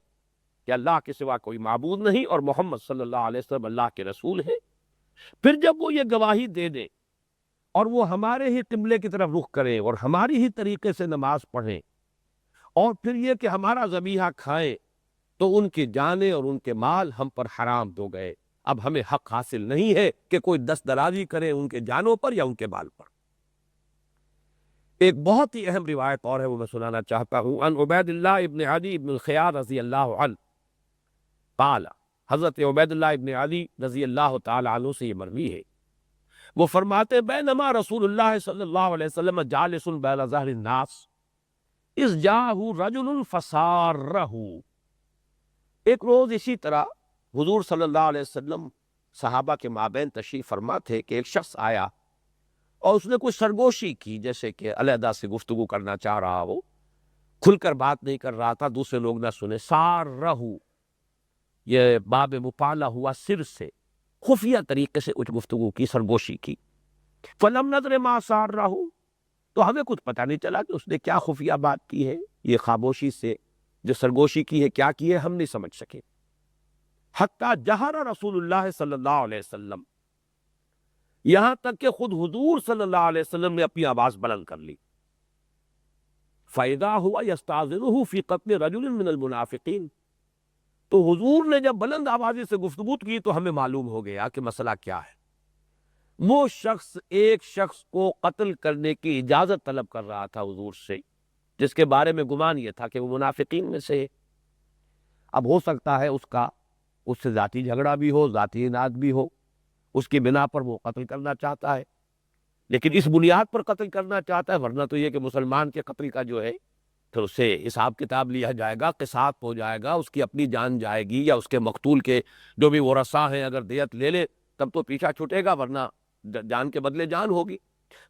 کہ اللہ کے سوا کوئی معبود نہیں اور محمد صلی اللہ علیہ وسلم اللہ کے رسول ہے۔ پھر جب وہ یہ گواہی دے دیں اور وہ ہمارے ہی قبلے کی طرف رخ کریں اور ہماری ہی طریقے سے نماز پڑھیں، اور پھر یہ کہ ہمارا ذبیحہ کھائیں، تو ان کی جانیں اور ان کے مال ہم پر حرام ہو گئے۔ اب ہمیں حق حاصل نہیں ہے کہ کوئی دست درازی کرے ان کے جانوں پر یا ان کے مال پر۔ ایک بہت ہی اہم روایت اور ہے، وہ میں سنانا چاہتا ہوں۔ عن عبید اللہ ابن علی ابن الخیار رضی اللہ عنہ قال، حضرت عبید اللہ ابن علی رضی اللہ تعالی عنہ سے یہ مروی ہے، وہ فرماتے بینما رسول اللہ صلی اللہ علیہ وسلم جالس بین ظہر الناس اذ جاءہ رجل فسارہ۔ ایک روز اسی طرح حضور صلی اللہ علیہ وسلم صحابہ کے مابین تشریف فرما تھے کہ ایک شخص آیا اور اس نے کوئی سرگوشی کی، جیسے کہ علیحدہ سے گفتگو کرنا چاہ رہا ہو، کھل کر بات نہیں کر رہا تھا، دوسرے لوگ نہ سنے۔ سارہ، یہ باب مفعلہ ہوا سر سے، خفیہ طریقے سے کچھ گفتگو کی، سرگوشی کی۔ فلم نظر ما سارہ، تو ہمیں کچھ پتہ نہیں چلا کہ اس نے کیا خفیہ بات کی ہے، یہ خاموشی سے جو سرگوشی کی ہے کیا کی ہے، ہم نہیں سمجھ سکے۔ حتیٰ جہر رسول اللہ صلی اللہ علیہ وسلم، یہاں تک کہ خود حضور صلی اللہ علیہ وسلم نے اپنی آواز بلند کر لی۔ فَإِذَا هُوَ يَسْتَأْذِنُهُ فِي قَتْلِ رَجُلٍ مِّنَ الْمُنَافِقِينَ، تو حضور نے جب بلند آوازی سے گفتگو کی تو ہمیں معلوم ہو گیا کہ مسئلہ کیا ہے۔ وہ شخص ایک شخص کو قتل کرنے کی اجازت طلب کر رہا تھا حضور سے، جس کے بارے میں گمان یہ تھا کہ وہ منافقین میں سے ہے۔ اب ہو سکتا ہے اس سے ذاتی جھگڑا بھی ہو، ذاتی اناد بھی ہو، اس کی بنا پر وہ قتل کرنا چاہتا ہے، لیکن اس بنیاد پر قتل کرنا چاہتا ہے، ورنہ تو یہ کہ مسلمان کے قتل کا جو ہے پھر اس سے حساب کتاب لیا جائے گا، قصاص ہو جائے گا، اس کی اپنی جان جائے گی، یا اس کے مقتول کے جو بھی ورثاء ہیں اگر دیت لے لے تب تو پیچھا چھوٹے گا، ورنہ جان کے بدلے جان ہوگی۔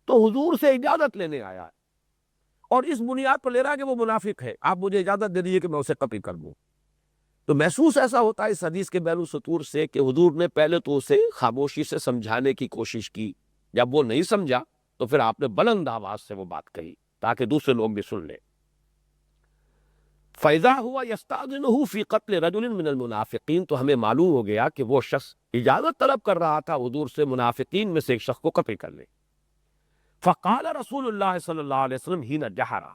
تو حضور سے اجازت لینے آیا ہے، اور اس بنیاد پر لے رہا ہے کہ وہ منافق ہے، آپ مجھے اجازت دے دیجیے کہ میں اسے قتل کر دوں۔ تو محسوس ایسا ہوتا ہے اس حدیث کے بین السطور سے کہ حضور نے پہلے تو اسے خاموشی سے سمجھانے کی کوشش کی، جب وہ نہیں سمجھا تو پھر آپ نے بلند آواز سے وہ بات کہی تاکہ دوسرے لوگ بھی سن لیں۔ فَإِذَا هُوَ يَسْتَأْذِنُهُ فِي قَتْلِ رَجُلٍ مِّنَ الْمُنَافِقِينَ، تو ہمیں معلوم ہو گیا کہ وہ شخص اجازت طلب کر رہا تھا حضور سے منافقین میں سے ایک شخص کو قتل کرنے۔ فَقَالَ رسول اللہ صلی اللہ علیہ وسلم حِينَ جَهَرَ،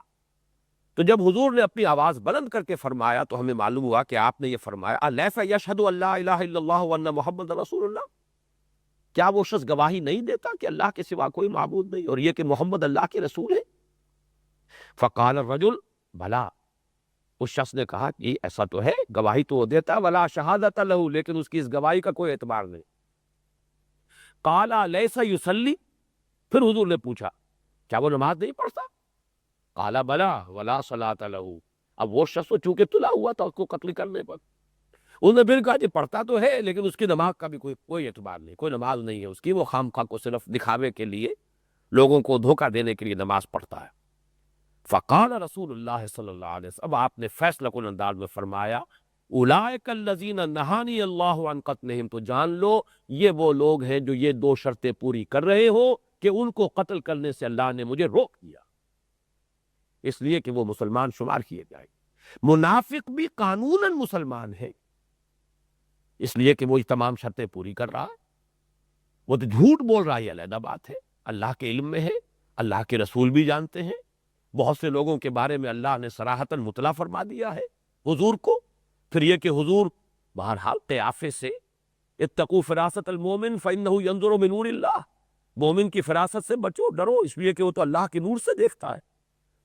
تو جب حضور نے اپنی آواز بلند کر کے فرمایا تو ہمیں معلوم ہوا کہ آپ نے یہ فرمایا الیس یشہد ان لا الہ الا اللہ وان محمد رسول اللہ، کیا وہ شخص گواہی نہیں دیتا کہ اللہ کے سوا کوئی معبود نہیں اور یہ کہ محمد اللہ کے رسول ہے؟ فقال الرجل بھلا، اس شخص نے کہا کہ ایسا تو ہے، گواہی تو وہ دیتا، ولا شہادت لہ، لیکن اس کی اس گواہی کا کوئی اعتبار نہیں۔ قال الیس یصلی، پھر حضور نے پوچھا کیا وہ نماز نہیں پڑھتا؟ قال بلا ولا صلاۃ لہ، اب وہ شخص چونکہ تلا ہوا تھا اس کو قتل کرنے پر، انہوں نے پھر کہا جی پڑھتا تو ہے لیکن اس کی نماز کا بھی کوئی اعتبار نہیں، کوئی نماز نہیں ہے اس کی، وہ خامخواہ کو صرف دکھاوے کے لیے، لوگوں کو دھوکہ دینے کے لیے نماز پڑھتا ہے۔ فقال رسول اللہ صلی اللہ علیہ وسلم، اب آپ نے فیصلہ کن انداز میں فرمایا اولئک الذین نہانی اللہ عن قتلہم، تو جان لو یہ وہ لوگ ہیں جو یہ دو شرطیں پوری کر رہے ہو کہ ان کو قتل کرنے سے اللہ نے مجھے روک دیا، اس لیے کہ وہ مسلمان شمار کیے جائیں۔ منافق بھی قانوناً مسلمان ہے، اس لیے کہ وہ یہ تمام شرطیں پوری کر رہا ہے، وہ تو جھوٹ بول رہا ہے، علیحدہ بات ہے، اللہ کے علم میں ہے، اللہ کے رسول بھی جانتے ہیں، بہت سے لوگوں کے بارے میں اللہ نے صراحتاً مطلع فرما دیا ہے حضور کو۔ پھر یہ کہ حضور بہرحال قیافے سے اتقوا فراست المومن فإنہ ینظر من نور اللہ، مومن کی فراست سے بچو، ڈرو، اس لیے کہ وہ تو اللہ کے نور سے دیکھتا ہے۔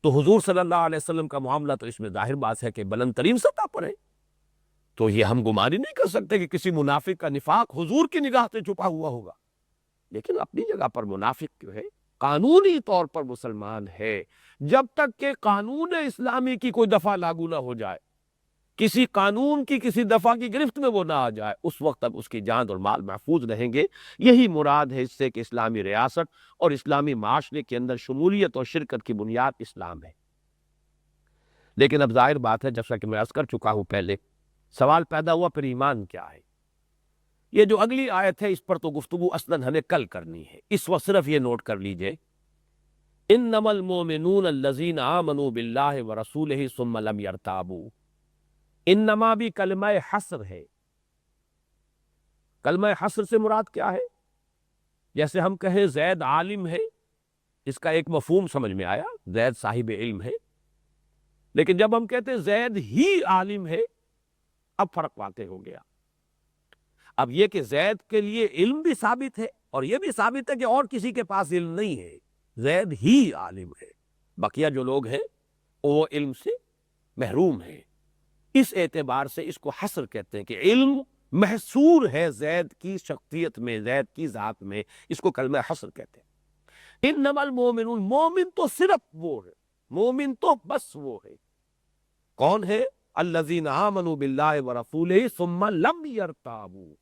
تو حضور صلی اللہ علیہ وسلم کا معاملہ تو اس میں ظاہر بات ہے کہ بلند ترین سطح پر ہے، تو یہ ہم گمانی نہیں کر سکتے کہ کسی منافق کا نفاق حضور کی نگاہ سے چھپا ہوا ہوگا، لیکن اپنی جگہ پر منافق جو ہے قانونی طور پر مسلمان ہے، جب تک کہ قانون اسلامی کی کوئی دفعہ لاگو نہ ہو جائے، کسی قانون کی کسی دفعہ کی گرفت میں وہ نہ آ جائے، اس وقت تک اس کی جان اور مال محفوظ رہیں گے۔ یہی مراد ہے اس سے کہ اسلامی ریاست اور اسلامی معاشرے کے اندر شمولیت اور شرکت کی بنیاد اسلام ہے۔ لیکن اب ظاہر بات ہے، جیسا کہ میں عرض کر چکا ہوں پہلے، سوال پیدا ہوا پھر ایمان کیا ہے؟ یہ جو اگلی آیت ہے اس پر تو گفتگو اصلاً ہمیں کل کرنی ہے، اس وقت صرف یہ نوٹ کر لیجئے انما المؤمنون الذین آمنوا باللہ ورسولہ ثم لم یرتابوا، انما بھی کلمہ حصر ہے۔ کلمہ حصر سے مراد کیا ہے؟ جیسے ہم کہیں زید عالم ہے اس کا ایک مفہوم سمجھ میں آیا، زید صاحب علم ہے، لیکن جب ہم کہتے ہیں زید ہی عالم ہے، اب فرق واقع ہو گیا۔ اب یہ کہ زید کے لیے علم بھی ثابت ہے اور یہ بھی ثابت ہے کہ اور کسی کے پاس علم نہیں ہے، زید ہی عالم ہے، بقیہ جو لوگ ہیں وہ علم سے محروم ہیں۔ اس اعتبار سے اس کو حصر کہتے ہیں کہ علم محصور ہے زید کی شخصیت میں، زید کی ذات میں، اس کو کلمہ حصر کہتے ہیں۔ انما المومنون، مومن تو صرف وہ ہے، مومن تو بس وہ ہے، کون ہے؟ الذین آمنوا باللہ ورسولہ ثم لم یرتابوا،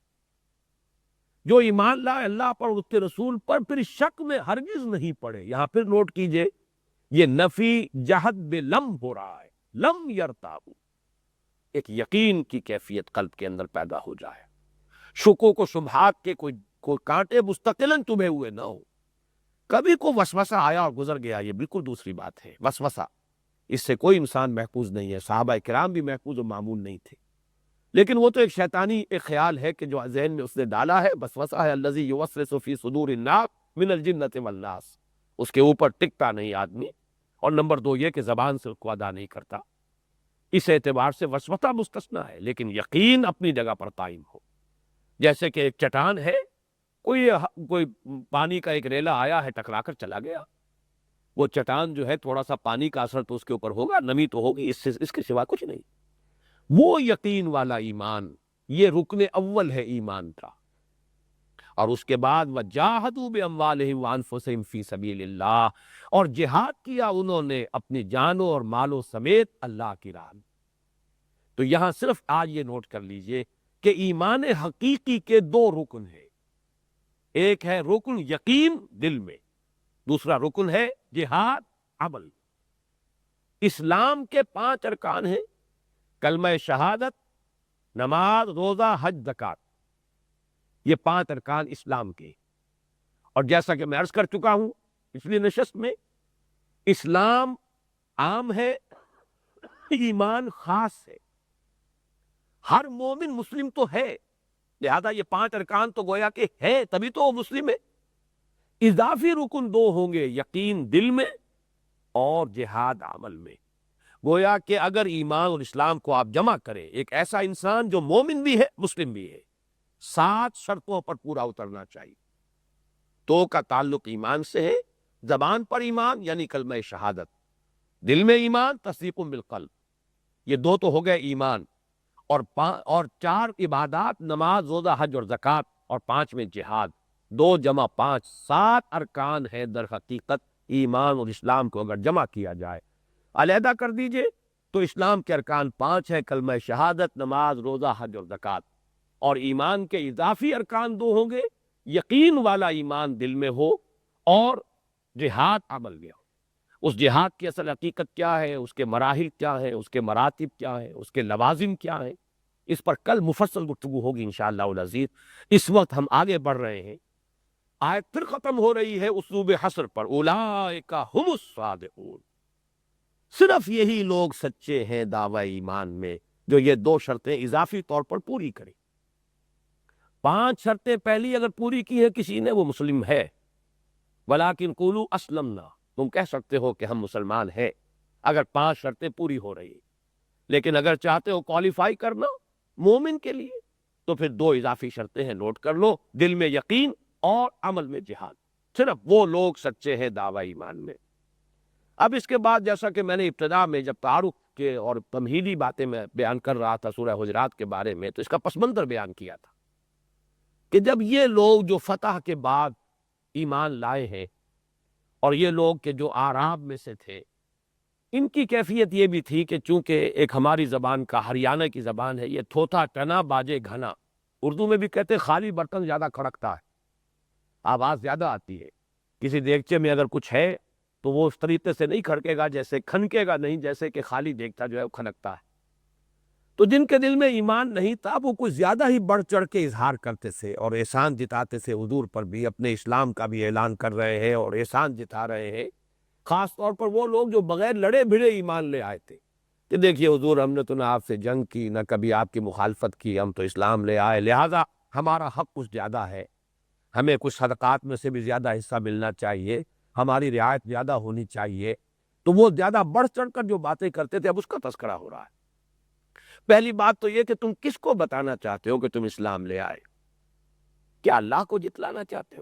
جو ایمان لائے اللہ پر اور اس کے رسول پر پھر شک میں ہرگز نہیں پڑے۔ یہاں پھر نوٹ کیجئے یہ نفی جہد بلم ہو رہا ہے، لم یرتابوا، ایک یقین کی کیفیت قلب کے اندر پیدا ہو جائے، شکوک و شبہات کے کوئی کانٹے مستقلاً چبھے ہوئے نہ ہو۔ کبھی کوئی وسوسہ آیا اور گزر گیا، یہ بالکل دوسری بات ہے، وسوسہ اس سے کوئی انسان محفوظ نہیں ہے، صحابہ کرام بھی محفوظ و معمول نہیں تھے، لیکن وہ تو ایک شیطانی ایک خیال ہے کہ جو ذہن میں اس نے ڈالا ہے، وسوسہ ہے الذی یوسوس فی صدور الناس من الجنۃ والناس، اس کے اوپر ٹکتا نہیں آدمی، اور نمبر دو یہ کہ زبان سے اس کو ادا نہیں کرتا، اس اعتبار سے وسوسہ مستثنیٰ ہے، لیکن یقین اپنی جگہ پر قائم ہو۔ جیسے کہ ایک چٹان ہے، کوئی پانی کا ایک ریلا آیا ہے، ٹکرا کر چلا گیا، وہ چٹان جو ہے تھوڑا سا پانی کا اثر تو اس کے اوپر ہوگا، نمی تو ہوگی، اس کے سوا کچھ نہیں۔ وہ یقین والا ایمان، یہ رکن اول ہے ایمان کا، اور اس کے بعد وَجَاهَدُوا بِأَمْوَالِهِمْ وَأَنفُسِهِمْ فِي سَبِيلِ اللَّهِ، اور جہاد کیا انہوں نے اپنی جانوں اور مالوں سمیت اللہ کی راہ میں۔ تو یہاں صرف آج یہ نوٹ کر لیجئے کہ ایمان حقیقی کے دو رکن ہیں، ایک ہے رکن یقین دل میں، دوسرا رکن ہے جہاد عمل۔ اسلام کے 5 ارکان ہیں، کلمہ شہادت، نماز، روزہ، حج، زکوٰۃ، یہ 5 ارکان اسلام کے، اور جیسا کہ میں عرض کر چکا ہوں پچھلی نشست میں، اسلام عام ہے، ایمان خاص ہے، ہر مومن مسلم تو ہے، لہذا یہ 5 ارکان تو گویا کہ ہے تبھی تو وہ مسلم ہے۔ اضافی رکن 2 ہوں گے، یقین دل میں اور جہاد عمل میں۔ گویا کہ اگر ایمان اور اسلام کو آپ جمع کریں، ایک ایسا انسان جو مومن بھی ہے مسلم بھی ہے، 7 شرطوں پر پورا اترنا چاہیے۔ 2 کا تعلق ایمان سے ہے، زبان پر ایمان یعنی کلمہ شہادت، دل میں ایمان تصدیق بالقلب، یہ 2 تو ہو گئے ایمان، اور 4 عبادات، نماز، روزہ، حج اور زکوٰۃ، اور 5 میں جہاد، 2 جمع 5، 7 ارکان ہے در حقیقت ایمان اور اسلام کو اگر جمع کیا جائے۔ علیحدہ کر دیجئے تو اسلام کے ارکان 5 ہیں، کلمہ شہادت، نماز، روزہ، حج اور زکوٰۃ، اور ایمان کے اضافی ارکان 2 ہوں گے، یقین والا ایمان دل میں ہو اور جہاد عمل میں ہو۔ اس جہاد کی اصل حقیقت کیا ہے، اس کے مراحل کیا ہیں، اس کے مراتب کیا ہیں، اس کے لوازم کیا ہیں، اس پر کل مفصل گفتگو ہوگی انشاءاللہ العزیز۔ اس وقت ہم آگے بڑھ رہے ہیں، آیت پھر ختم ہو رہی ہے اسلوب حصر پر، اولئک ھم الصادقون، صرف یہی لوگ سچے ہیں دعوی ایمان میں جو یہ 2 شرطیں اضافی طور پر پوری کریں۔ 5 شرطیں پہلی اگر پوری کی ہے کسی نے، وہ مسلم ہے۔ وَلَٰكِنْ قُولُوا أَسْلَمْنَا، تم کہہ سکتے ہو کہ ہم مسلمان ہیں اگر 5 شرطیں پوری ہو رہی ہیں، لیکن اگر چاہتے ہو کوالیفائی کرنا مومن کے لیے تو پھر 2 اضافی شرطیں ہیں، نوٹ کر لو، دل میں یقین اور عمل میں جہاد، صرف وہ لوگ سچے ہیں دعوی ایمان میں۔ اب اس کے بعد جیسا کہ میں نے ابتدا میں جب تعارف کے اور تمہیدی باتیں میں بیان کر رہا تھا سورہ حجرات کے بارے میں، تو اس کا پس منظر بیان کیا تھا کہ جب یہ لوگ جو فتح کے بعد ایمان لائے ہیں، اور یہ لوگ کہ جو اعراب میں سے تھے، ان کی کیفیت یہ بھی تھی کہ چونکہ ایک ہماری زبان کا ہریانہ کی زبان ہے، یہ تھوتھا ٹنا باجے گھنا، اردو میں بھی کہتے ہیں خالی برتن زیادہ کھڑکتا ہے، آواز زیادہ آتی ہے، کسی دیگچے میں اگر کچھ ہے تو وہ اس طریقے سے نہیں کھڑکے گا، جیسے کھنکے گا نہیں جیسے کہ خالی دیگچا جو ہے وہ کھنکتا ہے۔ تو جن کے دل میں ایمان نہیں تھا وہ کچھ زیادہ ہی بڑھ چڑھ کے اظہار کرتے تھے اور احسان جتاتے تھے حضور پر بھی، اپنے اسلام کا بھی اعلان کر رہے ہیں اور احسان جتا رہے ہیں، خاص طور پر وہ لوگ جو بغیر لڑے بھڑے ایمان لے آئے تھے کہ دیکھیے حضور ہم نے تو نہ آپ سے جنگ کی، نہ کبھی آپ کی مخالفت کی، ہم تو اسلام لے آئے، لہٰذا ہمارا حق کچھ زیادہ ہے، ہمیں کچھ صدقات میں سے بھی زیادہ حصہ ملنا چاہیے۔ ہماری رعایت زیادہ ہونی چاہیے، تو وہ زیادہ بڑھ چڑھ کر جو باتیں کرتے تھے اب اس کا تذکرہ ہو رہا ہے۔ پہلی بات تو یہ کہ تم کس کو بتانا چاہتے ہو کہ تم اسلام لے آئے؟ کیا اللہ کو جتلانا چاہتے ہو؟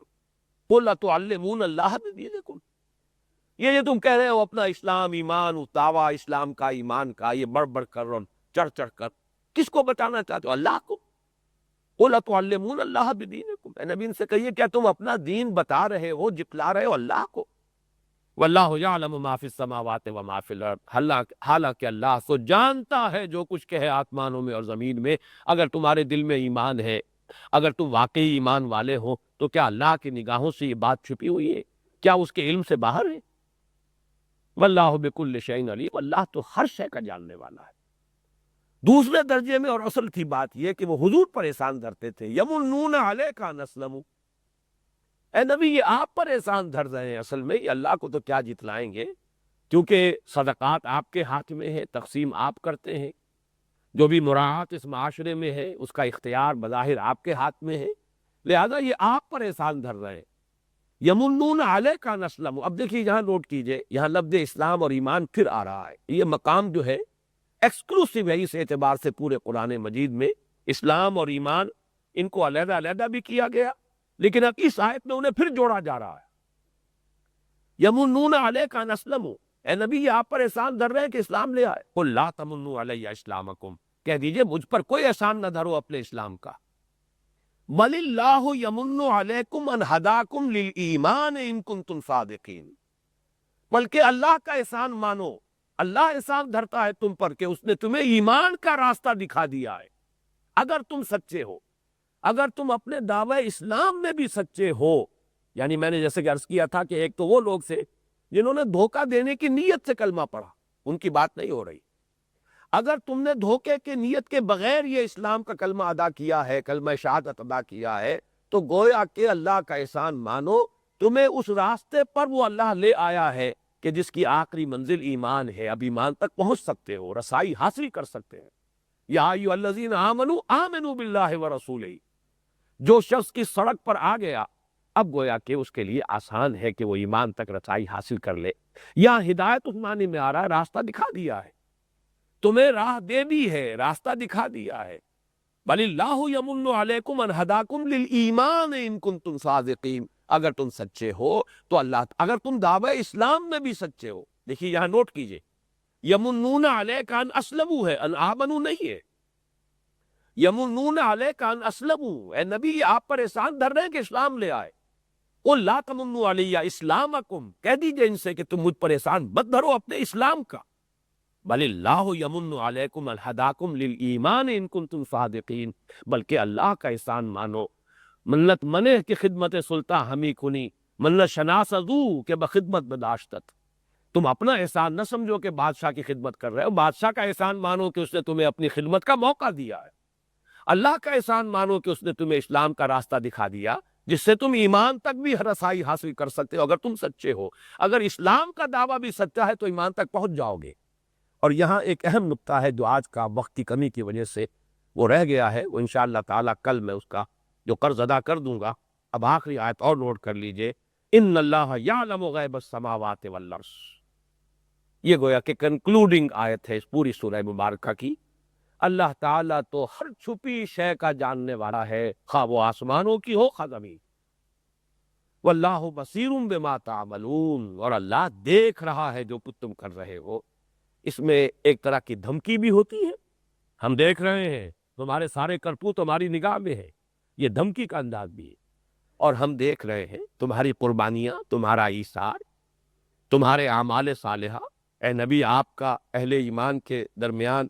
قُلْ أَتُعَلِّمُونَ اللَّهَ بِدِينِكُمْ، یہ جو تم کہہ رہے ہو اپنا اسلام ایمان دعویٰ اسلام کا ایمان کا، یہ بڑھ بڑھ کر اور چڑھ چڑھ کر کس کو بتانا چاہتے ہو؟ اللہ کو۔ قُلْ أَتُعَلِّمُونَ اللَّهَ بِدِينِكُمْ، اے نبی ان سے کہیے کیا تم اپنا دین بتا رہے ہو، جتلا رہے ہو اللہ کو؟ واللہ یعلم ما فی السماوات و ما فی الارض، حالانکہ اللہ تو جانتا ہے جو کچھ کہ ہے آسمانوں میں اور زمین میں۔ اگر تمہارے دل میں ایمان ہے، اگر تم واقعی ایمان والے ہو، تو کیا اللہ کی نگاہوں سے یہ بات چھپی ہوئی ہے؟ کیا اس کے علم سے باہر ہے؟ واللہ بکل شیء علیم، اللہ تو ہر شے کا جاننے والا ہے۔ دوسرے درجے میں اور اصل تھی بات یہ کہ وہ حضور پر احسان دھرتے تھے، یمنون علیک ان اسلموا، اے نبی یہ آپ پر احسان دھر رہے ہیں، اصل میں یہ اللہ کو تو کیا جتلائیں گے، کیونکہ صدقات آپ کے ہاتھ میں ہے، تقسیم آپ کرتے ہیں، جو بھی مراعات اس معاشرے میں ہے اس کا اختیار بظاہر آپ کے ہاتھ میں ہے، لہذا یہ آپ پر احسان دھر رہے ہیں۔ یمنون علیک ان اسلموا، اب دیکھیے یہاں نوٹ کیجئے، یہاں لفظ اسلام اور ایمان پھر آ رہا ہے، یہ مقام جو ہے ایکسکلوسیو ہے اس اعتبار سے پورے قرآن مجید میں، اسلام اور ایمان ان کو علیحدہ علیحدہ بھی کیا گیا، لیکن اب اس آیت میں انہیں پھر جوڑا جا رہا ہے۔ یمنون علیک ان اسلموا، اے نبی یہ آپ پر احسان دھر رہے ہیں کہ اسلام لے آئے۔ قل لا تمنوا علی اسلامکم، کہہ دیجئے مجھ پر کوئی احسان نہ دھرو اپنے اسلام کا، بل اللہ یمن علیکم ان ہداکم للایمان ان کنتم صادقین، بلکہ اللہ کا احسان مانو، اللہ احسان دھرتا ہے تم پر کہ اس نے تمہیں ایمان کا راستہ دکھا دیا ہے اگر تم سچے ہو، اگر تم اپنے دعوی اسلام میں بھی سچے ہو۔ یعنی میں نے جیسے کہ عرض کیا تھا کہ ایک تو وہ لوگ تھے جنہوں نے دھوکہ دینے کی نیت سے کلمہ پڑھا، ان کی بات نہیں ہو رہی۔ اگر تم نے دھوکے کے نیت کے بغیر یہ اسلام کا کلمہ ادا کیا ہے، کلمہ شہادت ادا کیا ہے، تو گویا کہ اللہ کا احسان مانو، تمہیں اس راستے پر وہ اللہ لے آیا ہے کہ جس کی آخری منزل ایمان ہے، اب ایمان تک پہنچ سکتے ہو، رسائی حاصل کر سکتے ہیں۔ یا ایھا الذین آمنوا آمنوا باللہ ورسولہ، جو شخص کی سڑک پر آ گیا اب گویا کہ اس کے لیے آسان ہے کہ وہ ایمان تک رسائی حاصل کر لے۔ یا ہدایت اس معنی میں آ رہا ہے راستہ دکھا دیا ہے، تمہیں راہ دے دی ہے، راستہ دکھا دیا ہے۔ بل اللہ یمن علیکم ان ہداکم للایمان ان کنتم صادقین، اگر تم سچے ہو تو اللہ، اگر تم دعوی اسلام میں بھی سچے ہو، دیکھیے یہاں نوٹ کیجئے، یمنون علیک ان اسلموا ہے، ان آمنوا نہیں ہے، یمنون علیک ان اسلموا، اے نبی یہ آپ پر احسان دھر رہے ہیں کہ اسلام لے آئے۔ قل لا تمنوا علی اسلامکم، کہہ دیجئے ان سے کہ تم مجھ پر احسان مت دھرو اپنے اسلام کا، بل اللہ یمن علیکم ان ہداکم للایمان ان کنتم صادقین، بلکہ اللہ کا احسان مانو، منت منع کہ خدمت سلطان ہمی کنی، منت شناسدو کہ بخدمت بداشتت، تم اپنا احسان نہ سمجھو کہ بادشاہ کی خدمت کر رہے ہو، بادشاہ کا احسان مانو کہ اس نے تمہیں اپنی خدمت کا موقع دیا ہے، اللہ کا احسان مانو کہ اس نے تمہیں اسلام کا راستہ دکھا دیا جس سے تم ایمان تک بھی رسائی حاصل کر سکتے ہو اگر تم سچے ہو۔ اگر اسلام کا دعویٰ بھی سچا ہے تو ایمان تک پہنچ جاؤ گے۔ اور یہاں ایک اہم نقطہ ہے جو آج کا وقت کی کمی کی وجہ سے وہ رہ گیا ہے، وہ انشاءاللہ تعالیٰ کل میں اس کا جو قرض ادا کر دوں گا۔ اب آخری آیت اور نوٹ کر لیجئے، ان اللہ یعلم غیب السماوات والارض، یہ گویا کہ کنکلوڈنگ آیت ہے اس پوری سورہ مبارکہ کی۔ اللہ تعالیٰ تو ہر چھپی شے کا جاننے والا ہے، خواہ وہ آسمانوں کی ہو خواہ زمین۔ واللہ بصیر بما تعملون، اور اللہ دیکھ رہا ہے جو کچھ تم کر رہے ہو۔ اس میں ایک طرح کی دھمکی بھی ہوتی ہے، ہم دیکھ رہے ہیں تمہارے سارے کرتوت تمہاری نگاہ میں ہے، یہ دھمکی کا انداز بھی ہے، اور ہم دیکھ رہے ہیں تمہاری قربانیاں، تمہارا ایثار، تمہارے اعمال صالحہ، اے نبی آپ کا اہل ایمان کے درمیان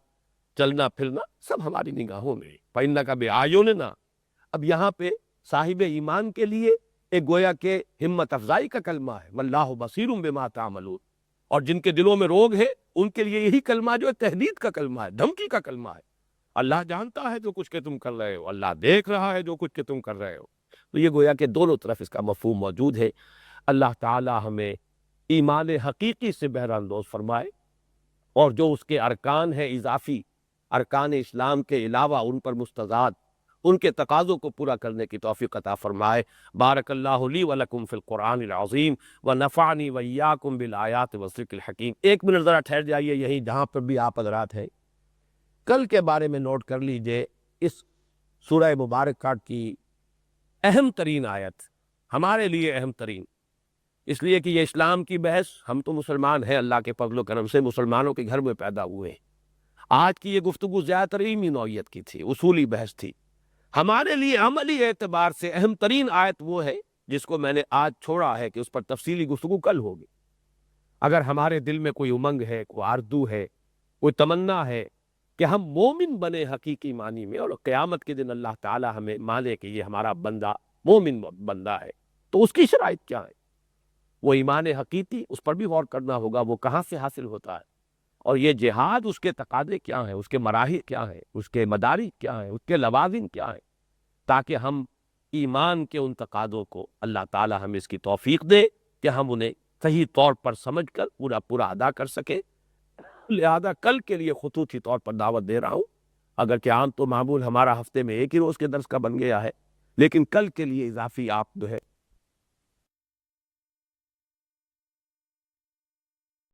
چلنا پھرنا سب ہماری نگاہوں میں، فَإِنَّكَ بِأَعْيُنِنَا۔ اب یہاں پہ صاحب ایمان کے لیے ایک گویا کہ ہمت افزائی کا کلمہ ہے، وَاللَّهُ بَصِيرٌ بِمَا تَعْمَلُونَ، اور جن کے دلوں میں روگ ہے ان کے لیے یہی کلمہ جو ہے تہدید کا کلمہ ہے، دھمکی کا کلمہ ہے۔ اللہ جانتا ہے جو کچھ کہ تم کر رہے ہو، اللہ دیکھ رہا ہے جو کچھ کہ تم کر رہے ہو۔ تو یہ گویا کہ دونوں طرف اس کا مفہوم موجود ہے۔ اللہ تعالی ہمیں ایمان حقیقی سے بہرہ اندوز فرمائے، اور جو اس کے ارکان ہیں اضافی، ارکان اسلام کے علاوہ ان پر مستضاد ان کے تقاضوں کو پورا کرنے کی توفیق عطا فرمائے۔ بارک اللہ لی و لکم فی القرآن العظیم ونفعنی وایاکم بالآیات والذکر الحکیم۔ 1 منٹ ذرا ٹھہر جائیے یہیں جہاں پر بھی آپ حضرات ہیں، کل کے بارے میں نوٹ کر لیجئے۔ اس سورہ مبارکہ کی اہم ترین آیت، ہمارے لیے اہم ترین، اس لیے کہ یہ اسلام کی بحث، ہم تو مسلمان ہیں اللہ کے فضل و کرم سے، مسلمانوں کے گھر میں پیدا ہوئے ہیں۔ آج کی یہ گفتگو زیادہ تر علمی نوعیت کی تھی، اصولی بحث تھی۔ ہمارے لیے عملی اعتبار سے اہم ترین آیت وہ ہے جس کو میں نے آج چھوڑا ہے کہ اس پر تفصیلی گفتگو کل ہوگی۔ اگر ہمارے دل میں کوئی امنگ ہے، کوئی آرزو ہے، کوئی تمنا ہے کہ ہم مومن بنے حقیقی معنی میں، اور قیامت کے دن اللہ تعالی ہمیں مانے کہ یہ ہمارا بندہ مومن بندہ ہے، تو اس کی شرائط کیا ہے؟ وہ ایمان حقیقی، اس پر بھی غور کرنا ہوگا، وہ کہاں سے حاصل ہوتا ہے، اور یہ جہاد اس کے تقاضے کیا ہیں، اس کے مراحل کیا ہیں، اس کے مدارج کیا ہیں، اس کے لوازم کیا ہیں، تاکہ ہم ایمان کے ان تقاضوں کو اللہ تعالی ہمیں اس کی توفیق دے کہ ہم انہیں صحیح طور پر سمجھ کر پورا ادا کر سکیں۔ لہذا کل کے لیے خصوصی طور پر دعوت دے رہا ہوں، اگر کہ عام تو معمول ہمارا ہفتے میں ایک ہی روز کے درس کا بن گیا ہے، لیکن کل کے لیے اضافی آپ جو ہے